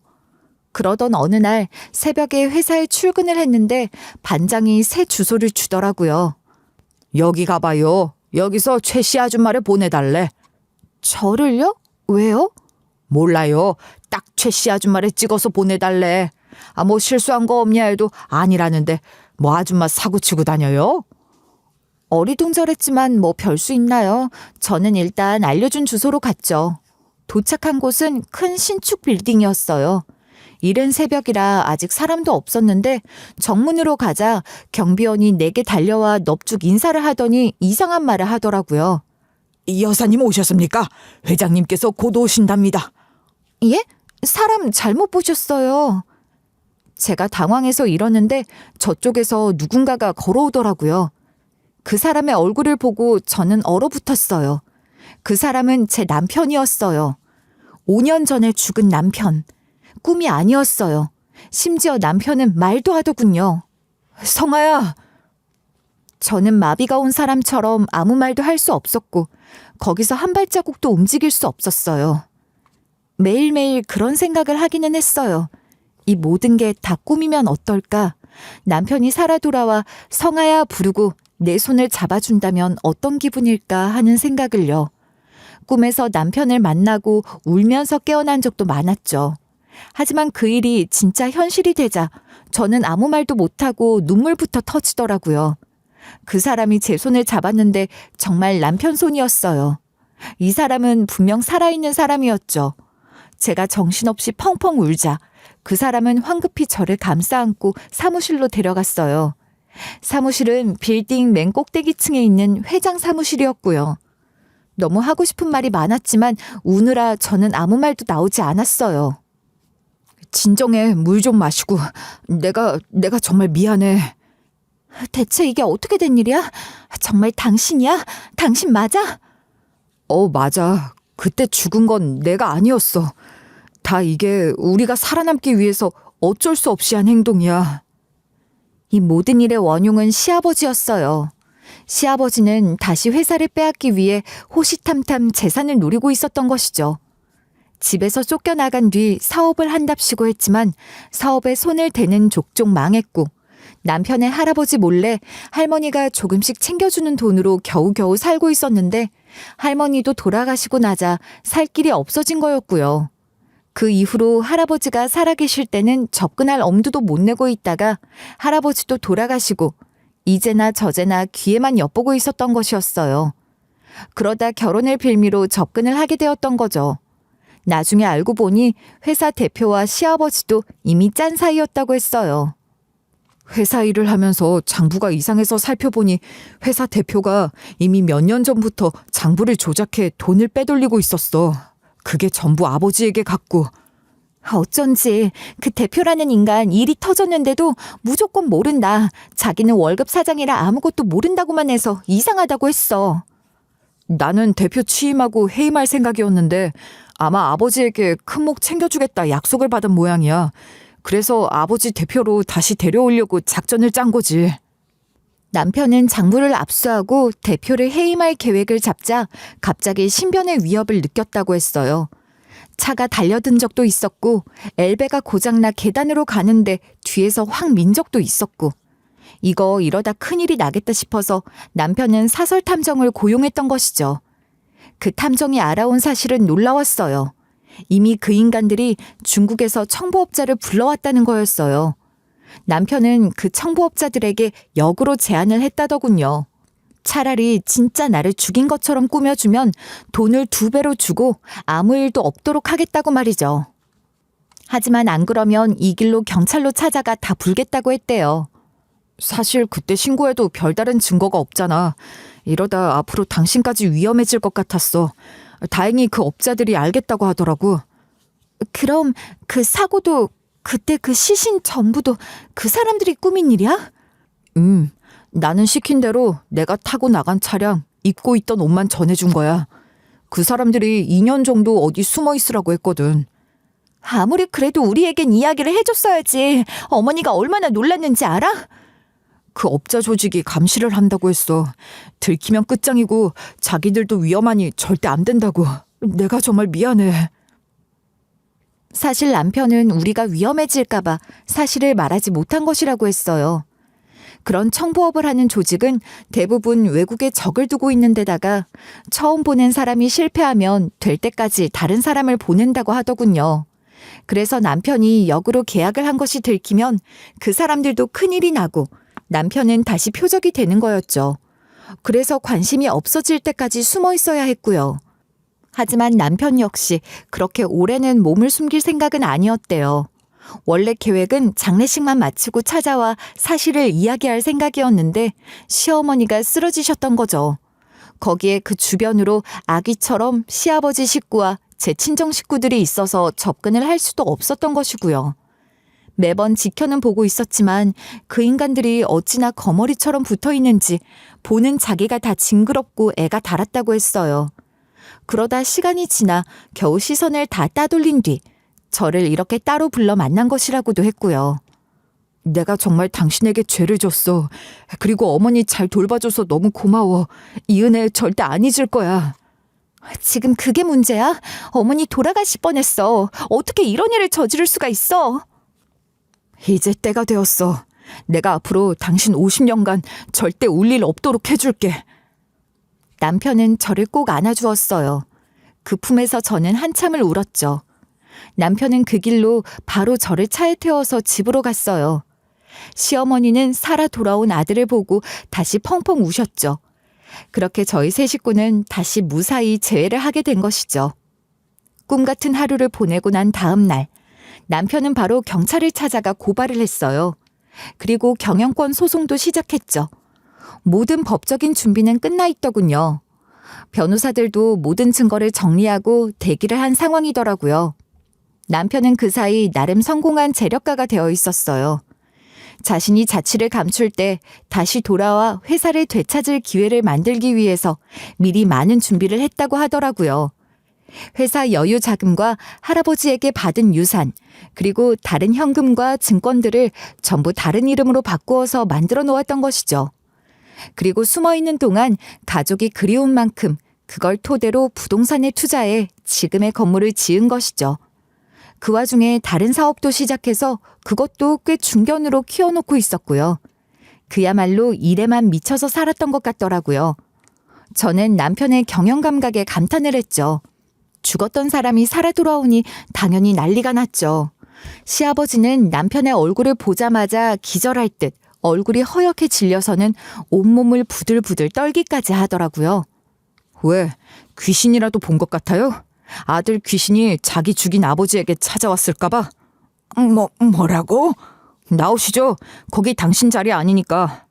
그러던 어느 날 새벽에 회사에 출근을 했는데 반장이 새 주소를 주더라고요. 여기 가봐요. 여기서 최 씨 아줌마를 보내달래. 저를요? 왜요? 몰라요. 딱 최 씨 아줌마를 찍어서 보내달래. 뭐 실수한 거 없냐 해도 아니라는데 뭐 아줌마 사고치고 다녀요? 어리둥절했지만 뭐 별 수 있나요? 저는 일단 알려준 주소로 갔죠. 도착한 곳은 큰 신축 빌딩이었어요. 이른 새벽이라 아직 사람도 없었는데 정문으로 가자 경비원이 내게 달려와 넙죽 인사를 하더니 이상한 말을 하더라고요. 여사님 오셨습니까? 회장님께서 곧 오신답니다. 예? 사람 잘못 보셨어요. 제가 당황해서 이러는데 저쪽에서 누군가가 걸어오더라고요. 그 사람의 얼굴을 보고 저는 얼어붙었어요. 그 사람은 제 남편이었어요. 5년 전에 죽은 남편. 꿈이 아니었어요. 심지어 남편은 말도 하더군요. 성아야. 저는 마비가 온 사람처럼 아무 말도 할 수 없었고 거기서 한 발자국도 움직일 수 없었어요. 매일매일 그런 생각을 하기는 했어요. 이 모든 게 다 꿈이면 어떨까? 남편이 살아 돌아와 성아야 부르고 내 손을 잡아준다면 어떤 기분일까 하는 생각을요. 꿈에서 남편을 만나고 울면서 깨어난 적도 많았죠. 하지만 그 일이 진짜 현실이 되자 저는 아무 말도 못하고 눈물부터 터지더라고요. 그 사람이 제 손을 잡았는데 정말 남편 손이었어요. 이 사람은 분명 살아있는 사람이었죠. 제가 정신없이 펑펑 울자 그 사람은 황급히 저를 감싸 안고 사무실로 데려갔어요. 사무실은 빌딩 맨 꼭대기층에 있는 회장 사무실이었고요. 너무 하고 싶은 말이 많았지만 우느라 저는 아무 말도 나오지 않았어요. 진정해. 물 좀 마시고. 내가 정말 미안해. 대체 이게 어떻게 된 일이야? 정말 당신이야? 당신 맞아? 맞아. 그때 죽은 건 내가 아니었어. 다 이게 우리가 살아남기 위해서 어쩔 수 없이 한 행동이야. 이 모든 일의 원흉은 시아버지였어요. 시아버지는 다시 회사를 빼앗기 위해 호시탐탐 재산을 노리고 있었던 것이죠. 집에서 쫓겨나간 뒤 사업을 한답시고 했지만 사업에 손을 대는 족족 망했고 남편의 할아버지 몰래 할머니가 조금씩 챙겨주는 돈으로 겨우겨우 살고 있었는데 할머니도 돌아가시고 나자 살 길이 없어진 거였고요. 그 이후로 할아버지가 살아계실 때는 접근할 엄두도 못 내고 있다가 할아버지도 돌아가시고 이제나 저제나 귀에만 엿보고 있었던 것이었어요. 그러다 결혼을 빌미로 접근을 하게 되었던 거죠. 나중에 알고 보니 회사 대표와 시아버지도 이미 짠 사이였다고 했어요. 회사 일을 하면서 장부가 이상해서 살펴보니 회사 대표가 이미 몇 년 전부터 장부를 조작해 돈을 빼돌리고 있었어. 그게 전부 아버지에게 갔고. 어쩐지 그 대표라는 인간 일이 터졌는데도 무조건 모른다. 자기는 월급 사장이라 아무것도 모른다고만 해서 이상하다고 했어. 나는 대표 취임하고 해임할 생각이었는데 아마 아버지에게 큰 목 챙겨주겠다 약속을 받은 모양이야. 그래서 아버지 대표로 다시 데려오려고 작전을 짠 거지. 남편은 장부를 압수하고 대표를 해임할 계획을 잡자 갑자기 신변의 위협을 느꼈다고 했어요. 차가 달려든 적도 있었고 엘베가 고장나 계단으로 가는데 뒤에서 확 민 적도 있었고 이거 이러다 큰일이 나겠다 싶어서 남편은 사설 탐정을 고용했던 것이죠. 그 탐정이 알아온 사실은 놀라웠어요. 이미 그 인간들이 중국에서 청부업자를 불러왔다는 거였어요. 남편은 그 청부업자들에게 역으로 제안을 했다더군요. 차라리 진짜 나를 죽인 것처럼 꾸며주면 돈을 2배로 주고 아무 일도 없도록 하겠다고 말이죠. 하지만 안 그러면 이 길로 경찰로 찾아가 다 불겠다고 했대요. 사실 그때 신고해도 별다른 증거가 없잖아. 이러다 앞으로 당신까지 위험해질 것 같았어. 다행히 그 업자들이 알겠다고 하더라고. 그럼 그 사고도 그때 그 시신 전부도 그 사람들이 꾸민 일이야? 나는 시킨 대로 내가 타고 나간 차량, 입고 있던 옷만 전해준 거야. 그 사람들이 2년 정도 어디 숨어 있으라고 했거든. 아무리 그래도 우리에겐 이야기를 해줬어야지. 어머니가 얼마나 놀랐는지 알아? 그 업자 조직이 감시를 한다고 했어. 들키면 끝장이고 자기들도 위험하니 절대 안 된다고. 내가 정말 미안해. 사실 남편은 우리가 위험해질까봐 사실을 말하지 못한 것이라고 했어요. 그런 청부업을 하는 조직은 대부분 외국에 적을 두고 있는 데다가 처음 보낸 사람이 실패하면 될 때까지 다른 사람을 보낸다고 하더군요. 그래서 남편이 역으로 계약을 한 것이 들키면 그 사람들도 큰일이 나고 남편은 다시 표적이 되는 거였죠. 그래서 관심이 없어질 때까지 숨어 있어야 했고요. 하지만 남편 역시 그렇게 오래는 몸을 숨길 생각은 아니었대요. 원래 계획은 장례식만 마치고 찾아와 사실을 이야기할 생각이었는데 시어머니가 쓰러지셨던 거죠. 거기에 그 주변으로 아기처럼 시아버지 식구와 제 친정 식구들이 있어서 접근을 할 수도 없었던 것이고요. 매번 지켜는 보고 있었지만 그 인간들이 어찌나 거머리처럼 붙어 있는지 보는 자기가 다 징그럽고 애가 달았다고 했어요. 그러다 시간이 지나 겨우 시선을 다 따돌린 뒤 저를 이렇게 따로 불러 만난 것이라고도 했고요. 내가 정말 당신에게 죄를 졌어. 그리고 어머니 잘 돌봐줘서 너무 고마워. 이 은혜 절대 안 잊을 거야. 지금 그게 문제야? 어머니 돌아가실 뻔했어. 어떻게 이런 일을 저지를 수가 있어? 이제 때가 되었어. 내가 앞으로 당신 50년간 절대 울 일 없도록 해줄게. 남편은 저를 꼭 안아주었어요. 그 품에서 저는 한참을 울었죠. 남편은 그 길로 바로 저를 차에 태워서 집으로 갔어요. 시어머니는 살아 돌아온 아들을 보고 다시 펑펑 우셨죠. 그렇게 저희 세 식구는 다시 무사히 재회를 하게 된 것이죠. 꿈 같은 하루를 보내고 난 다음 날, 남편은 바로 경찰을 찾아가 고발을 했어요. 그리고 경영권 소송도 시작했죠. 모든 법적인 준비는 끝나 있더군요. 변호사들도 모든 증거를 정리하고 대기를 한 상황이더라고요. 남편은 그 사이 나름 성공한 재력가가 되어 있었어요. 자신이 자취를 감출 때 다시 돌아와 회사를 되찾을 기회를 만들기 위해서 미리 많은 준비를 했다고 하더라고요. 회사 여유 자금과 할아버지에게 받은 유산, 그리고 다른 현금과 증권들을 전부 다른 이름으로 바꾸어서 만들어 놓았던 것이죠. 그리고 숨어 있는 동안 가족이 그리운 만큼 그걸 토대로 부동산에 투자해 지금의 건물을 지은 것이죠. 그 와중에 다른 사업도 시작해서 그것도 꽤 중견으로 키워놓고 있었고요. 그야말로 일에만 미쳐서 살았던 것 같더라고요. 저는 남편의 경영 감각에 감탄을 했죠. 죽었던 사람이 살아 돌아오니 당연히 난리가 났죠. 시아버지는 남편의 얼굴을 보자마자 기절할 듯 얼굴이 허옇게 질려서는 온몸을 부들부들 떨기까지 하더라고요. 왜? 귀신이라도 본 것 같아요? 아들 귀신이 자기 죽인 아버지에게 찾아왔을까봐? 뭐라고? 나오시죠. 거기 당신 자리 아니니까.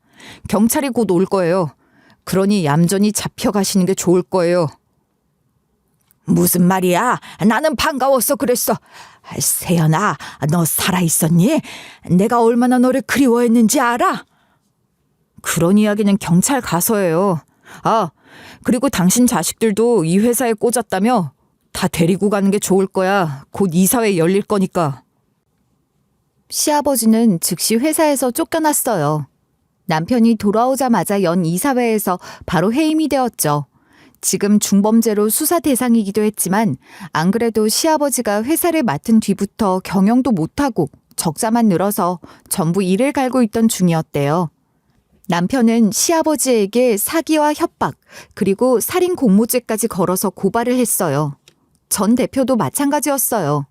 경찰이 곧 올 거예요. 그러니 얌전히 잡혀가시는 게 좋을 거예요. 무슨 말이야? 나는 반가웠어 그랬어. 세연아, 너 살아있었니? 내가 얼마나 너를 그리워했는지 알아? 그런 이야기는 경찰 가서예요. 아, 그리고 당신 자식들도 이 회사에 꽂았다며? 다 데리고 가는 게 좋을 거야. 곧 이사회 열릴 거니까. 시아버지는 즉시 회사에서 쫓겨났어요. 남편이 돌아오자마자 연 이사회에서 바로 해임이 되었죠. 지금 중범죄로 수사 대상이기도 했지만 안 그래도 시아버지가 회사를 맡은 뒤부터 경영도 못하고 적자만 늘어서 전부 일을 갈고 있던 중이었대요. 남편은 시아버지에게 사기와 협박 그리고 살인 공모죄까지 걸어서 고발을 했어요. 전 대표도 마찬가지였어요.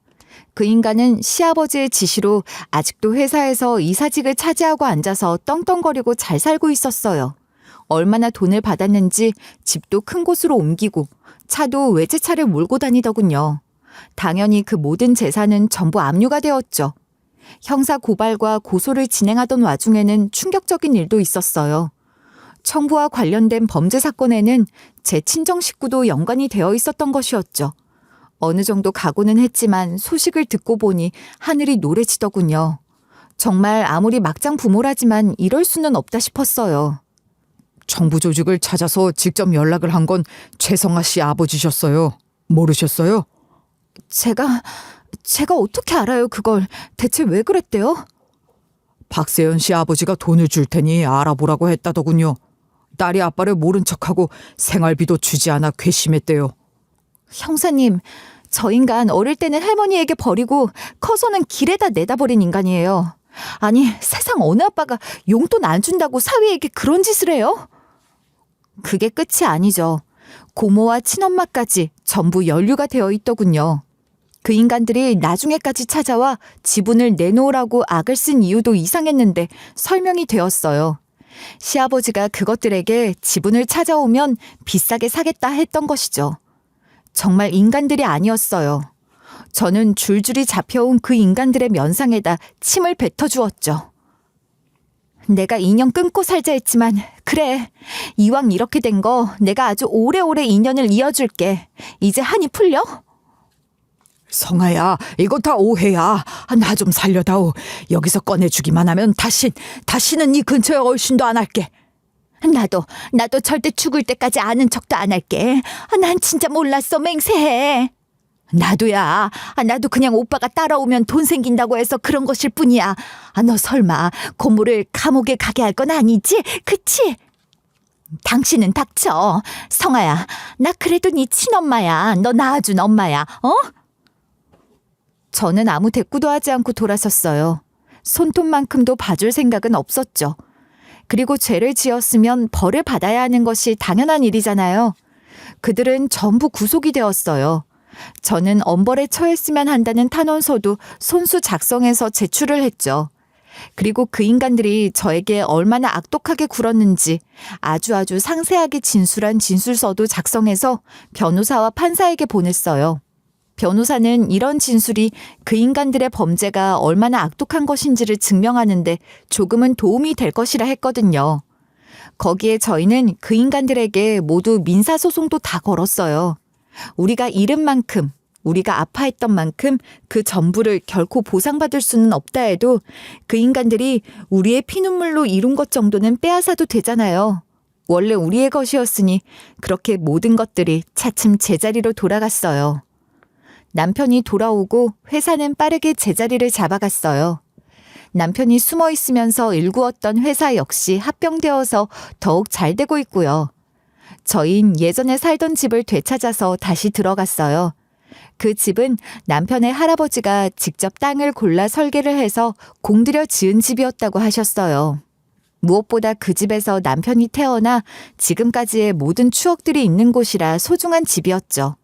그 인간은 시아버지의 지시로 아직도 회사에서 이사직을 차지하고 앉아서 떵떵거리고 잘 살고 있었어요. 얼마나 돈을 받았는지 집도 큰 곳으로 옮기고 차도 외제차를 몰고 다니더군요. 당연히 그 모든 재산은 전부 압류가 되었죠. 형사 고발과 고소를 진행하던 와중에는 충격적인 일도 있었어요. 청부와 관련된 범죄 사건에는 제 친정 식구도 연관이 되어 있었던 것이었죠. 어느 정도 각오는 했지만 소식을 듣고 보니 하늘이 노래지더군요. 정말 아무리 막장 부모라지만 이럴 수는 없다 싶었어요. 정부 조직을 찾아서 직접 연락을 한 건 최성아 씨 아버지셨어요. 모르셨어요? 제가 어떻게 알아요 그걸. 대체 왜 그랬대요? 박세연 씨 아버지가 돈을 줄 테니 알아보라고 했다더군요. 딸이 아빠를 모른 척하고 생활비도 주지 않아 괘씸했대요. 형사님, 저 인간 어릴 때는 할머니에게 버리고 커서는 길에다 내다 버린 인간이에요. 아니, 세상 어느 아빠가 용돈 안 준다고 사위에게 그런 짓을 해요? 그게 끝이 아니죠. 고모와 친엄마까지 전부 연루가 되어 있더군요. 그 인간들이 나중에까지 찾아와 지분을 내놓으라고 악을 쓴 이유도 이상했는데 설명이 되었어요. 시아버지가 그것들에게 지분을 찾아오면 비싸게 사겠다 했던 것이죠. 정말 인간들이 아니었어요. 저는 줄줄이 잡혀온 그 인간들의 면상에다 침을 뱉어주었죠. 내가 인연 끊고 살자 했지만 그래, 이왕 이렇게 된 거 내가 아주 오래오래 인연을 이어줄게. 이제 한이 풀려? 성아야, 이거 다 오해야. 나 좀 살려다오. 여기서 꺼내주기만 하면 다시는 네 근처에 얼씬도 안 할게. 나도 절대 죽을 때까지 아는 척도 안 할게. 난 진짜 몰랐어, 맹세해. 나도야. 나도 그냥 오빠가 따라오면 돈 생긴다고 해서 그런 것일 뿐이야. 너 설마 고모를 감옥에 가게 할 건 아니지? 그치? 당신은 닥쳐. 성아야, 나 그래도 네 친엄마야. 너 낳아준 엄마야. 어? 저는 아무 대꾸도 하지 않고 돌아섰어요. 손톱만큼도 봐줄 생각은 없었죠. 그리고 죄를 지었으면 벌을 받아야 하는 것이 당연한 일이잖아요. 그들은 전부 구속이 되었어요. 저는 엄벌에 처했으면 한다는 탄원서도 손수 작성해서 제출을 했죠. 그리고 그 인간들이 저에게 얼마나 악독하게 굴었는지 아주 상세하게 진술한 진술서도 작성해서 변호사와 판사에게 보냈어요. 변호사는 이런 진술이 그 인간들의 범죄가 얼마나 악독한 것인지를 증명하는데 조금은 도움이 될 것이라 했거든요. 거기에 저희는 그 인간들에게 모두 민사소송도 다 걸었어요. 우리가 잃은 만큼, 우리가 아파했던 만큼 그 전부를 결코 보상받을 수는 없다 해도 그 인간들이 우리의 피눈물로 이룬 것 정도는 빼앗아도 되잖아요. 원래 우리의 것이었으니 그렇게 모든 것들이 차츰 제자리로 돌아갔어요. 남편이 돌아오고 회사는 빠르게 제자리를 잡아갔어요. 남편이 숨어 있으면서 일구었던 회사 역시 합병되어서 더욱 잘 되고 있고요. 저흰 예전에 살던 집을 되찾아서 다시 들어갔어요. 그 집은 남편의 할아버지가 직접 땅을 골라 설계를 해서 공들여 지은 집이었다고 하셨어요. 무엇보다 그 집에서 남편이 태어나 지금까지의 모든 추억들이 있는 곳이라 소중한 집이었죠.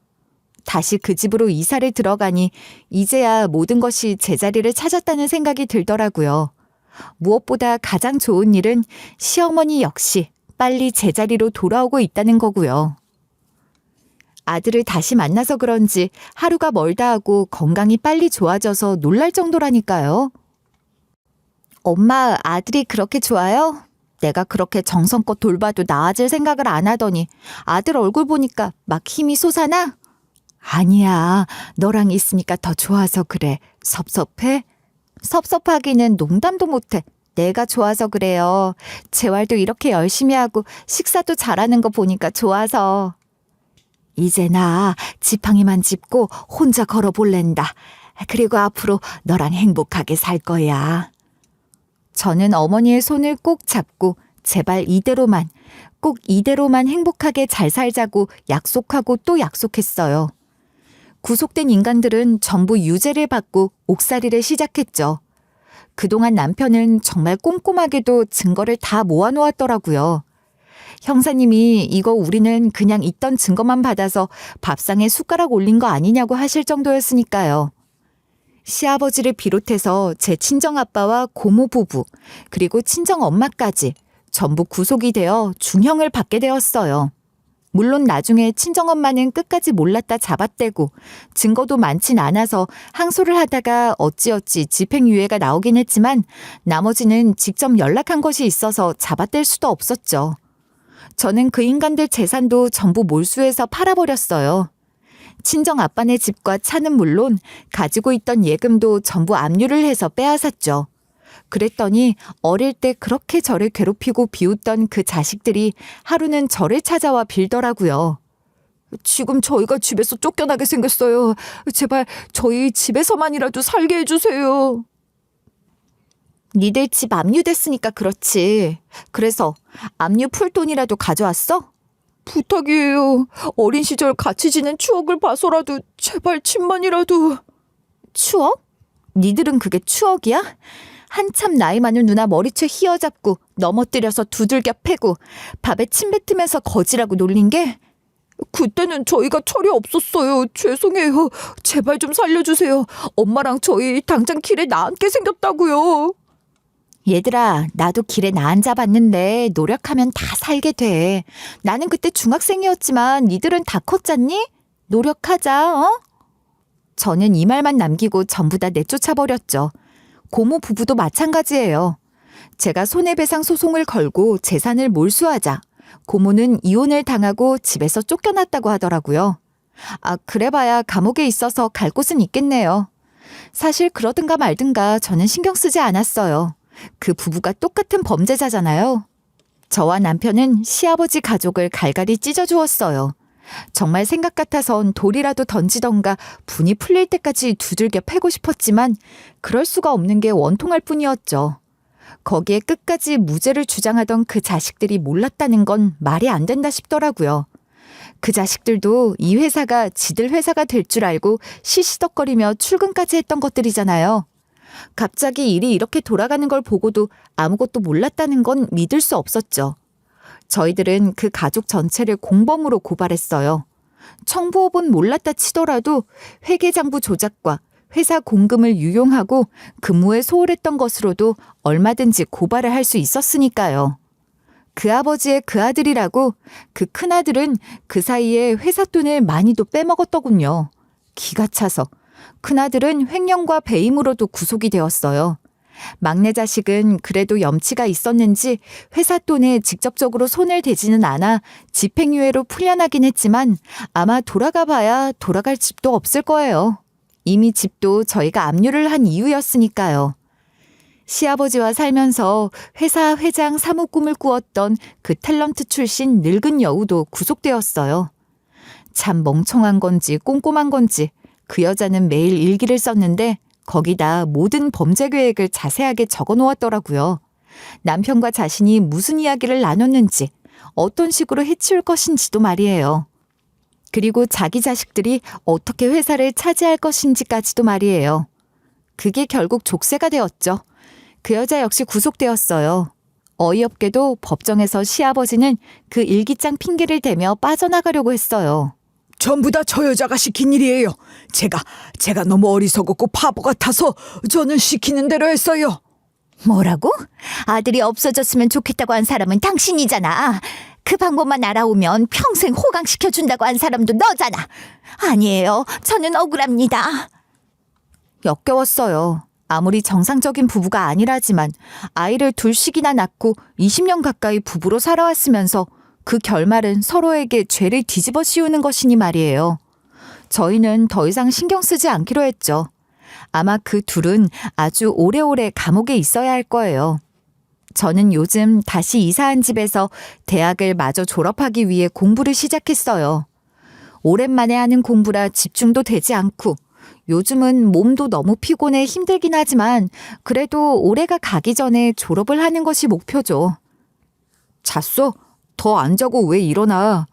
다시 그 집으로 이사를 들어가니 이제야 모든 것이 제자리를 찾았다는 생각이 들더라고요. 무엇보다 가장 좋은 일은 시어머니 역시 빨리 제자리로 돌아오고 있다는 거고요. 아들을 다시 만나서 그런지 하루가 멀다 하고 건강이 빨리 좋아져서 놀랄 정도라니까요. 엄마, 아들이 그렇게 좋아요? 내가 그렇게 정성껏 돌봐도 나아질 생각을 안 하더니 아들 얼굴 보니까 막 힘이 솟아나? 아니야, 너랑 있으니까 더 좋아서 그래. 섭섭해? 섭섭하기는 농담도 못해. 내가 좋아서 그래요. 재활도 이렇게 열심히 하고 식사도 잘하는 거 보니까 좋아서. 이제 나 지팡이만 짚고 혼자 걸어볼랜다. 그리고 앞으로 너랑 행복하게 살 거야. 저는 어머니의 손을 꼭 잡고 제발 이대로만, 꼭 이대로만 행복하게 잘 살자고 약속하고 또 약속했어요. 구속된 인간들은 전부 유죄를 받고 옥살이를 시작했죠. 그동안 남편은 정말 꼼꼼하게도 증거를 다 모아놓았더라고요. 형사님이 이거 우리는 그냥 있던 증거만 받아서 밥상에 숟가락 올린 거 아니냐고 하실 정도였으니까요. 시아버지를 비롯해서 제 친정아빠와 고모 부부, 그리고 친정엄마까지 전부 구속이 되어 중형을 받게 되었어요. 물론 나중에 친정엄마는 끝까지 몰랐다 잡아떼고 증거도 많진 않아서 항소를 하다가 어찌어찌 집행유예가 나오긴 했지만 나머지는 직접 연락한 것이 있어서 잡아뗄 수도 없었죠. 저는 그 인간들 재산도 전부 몰수해서 팔아버렸어요. 친정아빠네 집과 차는 물론 가지고 있던 예금도 전부 압류를 해서 빼앗았죠. 그랬더니 어릴 때 그렇게 저를 괴롭히고 비웃던 그 자식들이 하루는 저를 찾아와 빌더라고요. 지금 저희가 집에서 쫓겨나게 생겼어요. 제발 저희 집에서만이라도 살게 해주세요. 니들 집 압류됐으니까 그렇지. 그래서 압류 풀 돈이라도 가져왔어? 부탁이에요. 어린 시절 같이 지낸 추억을 봐서라도 제발 집만이라도. 추억? 니들은 그게 추억이야? 한참 나이 많은 누나 머리채 휘어잡고 넘어뜨려서 두들겨 패고 밥에 침 뱉으면서 거지라고 놀린 게 그때는 저희가 철이 없었어요. 죄송해요. 제발 좀 살려주세요. 엄마랑 저희 당장 길에 나앉게 생겼다고요. 얘들아, 나도 길에 나 앉아봤는데 노력하면 다 살게 돼. 나는 그때 중학생이었지만 니들은 다 컸잖니? 노력하자, 어? 저는 이 말만 남기고 전부 다 내쫓아버렸죠. 고모 부부도 마찬가지예요. 제가 손해배상 소송을 걸고 재산을 몰수하자 고모는 이혼을 당하고 집에서 쫓겨났다고 하더라고요. 아, 그래봐야 감옥에 있어서 갈 곳은 있겠네요. 사실 그러든가 말든가 저는 신경 쓰지 않았어요. 그 부부가 똑같은 범죄자잖아요. 저와 남편은 시아버지 가족을 갈갈이 찢어주었어요. 정말 생각 같아선 돌이라도 던지던가 분이 풀릴 때까지 두들겨 패고 싶었지만 그럴 수가 없는 게 원통할 뿐이었죠. 거기에 끝까지 무죄를 주장하던 그 자식들이 몰랐다는 건 말이 안 된다 싶더라고요. 그 자식들도 이 회사가 지들 회사가 될 줄 알고 시시덕거리며 출근까지 했던 것들이잖아요. 갑자기 일이 이렇게 돌아가는 걸 보고도 아무것도 몰랐다는 건 믿을 수 없었죠. 저희들은 그 가족 전체를 공범으로 고발했어요. 청부업은 몰랐다 치더라도 회계장부 조작과 회사 공금을 유용하고 근무에 소홀했던 것으로도 얼마든지 고발을 할 수 있었으니까요. 그 아버지의 그 아들이라고 그 큰아들은 그 사이에 회사 돈을 많이도 빼먹었더군요. 기가 차서. 큰아들은 횡령과 배임으로도 구속이 되었어요. 막내 자식은 그래도 염치가 있었는지 회사 돈에 직접적으로 손을 대지는 않아 집행유예로 풀려나긴 했지만 아마 돌아가 봐야 돌아갈 집도 없을 거예요. 이미 집도 저희가 압류를 한 이유였으니까요. 시아버지와 살면서 회사 회장 사무 꿈을 꾸었던 그 탤런트 출신 늙은 여우도 구속되었어요. 참 멍청한 건지 꼼꼼한 건지 그 여자는 매일 일기를 썼는데 거기다 모든 범죄 계획을 자세하게 적어 놓았더라고요. 남편과 자신이 무슨 이야기를 나눴는지 어떤 식으로 해치울 것인지도 말이에요. 그리고 자기 자식들이 어떻게 회사를 차지할 것인지까지도 말이에요. 그게 결국 족쇄가 되었죠. 그 여자 역시 구속되었어요. 어이없게도 법정에서 시아버지는 그 일기장 핑계를 대며 빠져나가려고 했어요. 전부 다 저 여자가 시킨 일이에요. 제가 너무 어리석었고 바보 같아서 저는 시키는 대로 했어요. 뭐라고? 아들이 없어졌으면 좋겠다고 한 사람은 당신이잖아. 그 방법만 알아오면 평생 호강시켜준다고 한 사람도 너잖아. 아니에요. 저는 억울합니다. 역겨웠어요. 아무리 정상적인 부부가 아니라지만 아이를 둘씩이나 낳고 20년 가까이 부부로 살아왔으면서 그 결말은 서로에게 죄를 뒤집어 씌우는 것이니 말이에요. 저희는 더 이상 신경 쓰지 않기로 했죠. 아마 그 둘은 아주 오래오래 감옥에 있어야 할 거예요. 저는 요즘 다시 이사한 집에서 대학을 마저 졸업하기 위해 공부를 시작했어요. 오랜만에 하는 공부라 집중도 되지 않고 요즘은 몸도 너무 피곤해 힘들긴 하지만 그래도 올해가 가기 전에 졸업을 하는 것이 목표죠. 잤어? 더 안 자고 왜 일어나?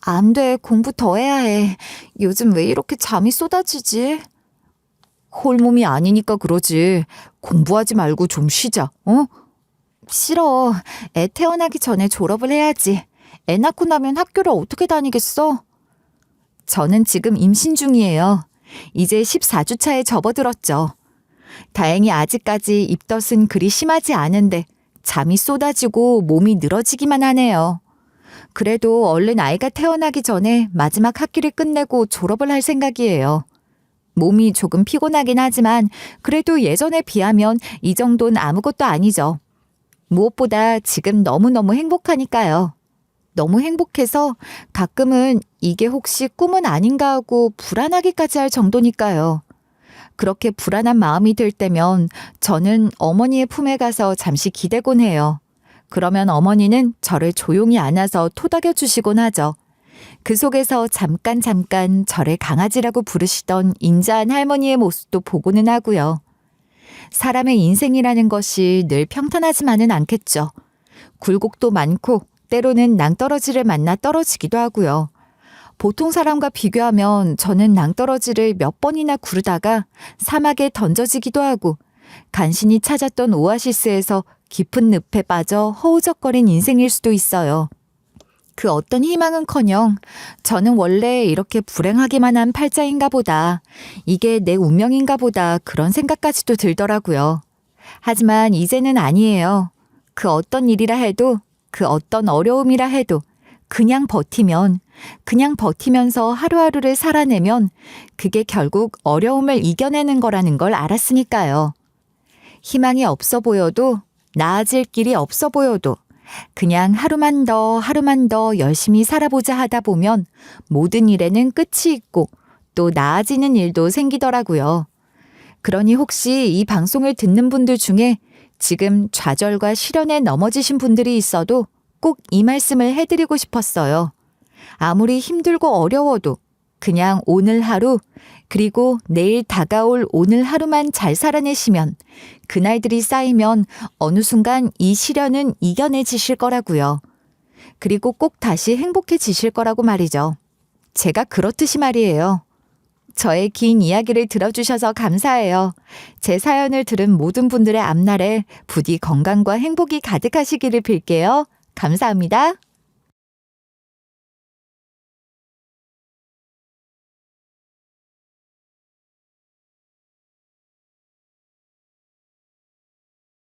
안 돼, 공부 더 해야 해. 요즘 왜 이렇게 잠이 쏟아지지? 홀몸이 아니니까 그러지. 공부하지 말고 좀 쉬자, 어? 싫어. 애 태어나기 전에 졸업을 해야지. 애 낳고 나면 학교를 어떻게 다니겠어? 저는 지금 임신 중이에요. 이제 14주 차에 접어들었죠. 다행히 아직까지 입덧은 그리 심하지 않은데 잠이 쏟아지고 몸이 늘어지기만 하네요. 그래도 얼른 아이가 태어나기 전에 마지막 학기를 끝내고 졸업을 할 생각이에요. 몸이 조금 피곤하긴 하지만 그래도 예전에 비하면 이 정도는 아무것도 아니죠. 무엇보다 지금 너무너무 행복하니까요. 너무 행복해서 가끔은 이게 혹시 꿈은 아닌가 하고 불안하기까지 할 정도니까요. 그렇게 불안한 마음이 들 때면 저는 어머니의 품에 가서 잠시 기대곤 해요. 그러면 어머니는 저를 조용히 안아서 토닥여 주시곤 하죠. 그 속에서 잠깐 저를 강아지라고 부르시던 인자한 할머니의 모습도 보고는 하고요. 사람의 인생이라는 것이 늘 평탄하지만은 않겠죠. 굴곡도 많고 때로는 낭떠러지를 만나 떨어지기도 하고요. 보통 사람과 비교하면 저는 낭떠러지를 몇 번이나 구르다가 사막에 던져지기도 하고 간신히 찾았던 오아시스에서 깊은 늪에 빠져 허우적거린 인생일 수도 있어요. 그 어떤 희망은커녕 저는 원래 이렇게 불행하기만 한 팔자인가 보다, 이게 내 운명인가 보다 그런 생각까지도 들더라고요. 하지만 이제는 아니에요. 그 어떤 일이라 해도, 그 어떤 어려움이라 해도 그냥 버티면서 하루하루를 살아내면 그게 결국 어려움을 이겨내는 거라는 걸 알았으니까요. 희망이 없어 보여도, 나아질 길이 없어 보여도 그냥 하루만 더 열심히 살아보자 하다 보면 모든 일에는 끝이 있고 또 나아지는 일도 생기더라고요. 그러니 혹시 이 방송을 듣는 분들 중에 지금 좌절과 시련에 넘어지신 분들이 있어도 꼭 이 말씀을 해드리고 싶었어요. 아무리 힘들고 어려워도 그냥 오늘 하루, 그리고 내일 다가올 오늘 하루만 잘 살아내시면 그날들이 쌓이면 어느 순간 이 시련은 이겨내지실 거라고요. 그리고 꼭 다시 행복해지실 거라고 말이죠. 제가 그렇듯이 말이에요. 저의 긴 이야기를 들어주셔서 감사해요. 제 사연을 들은 모든 분들의 앞날에 부디 건강과 행복이 가득하시기를 빌게요. 감사합니다.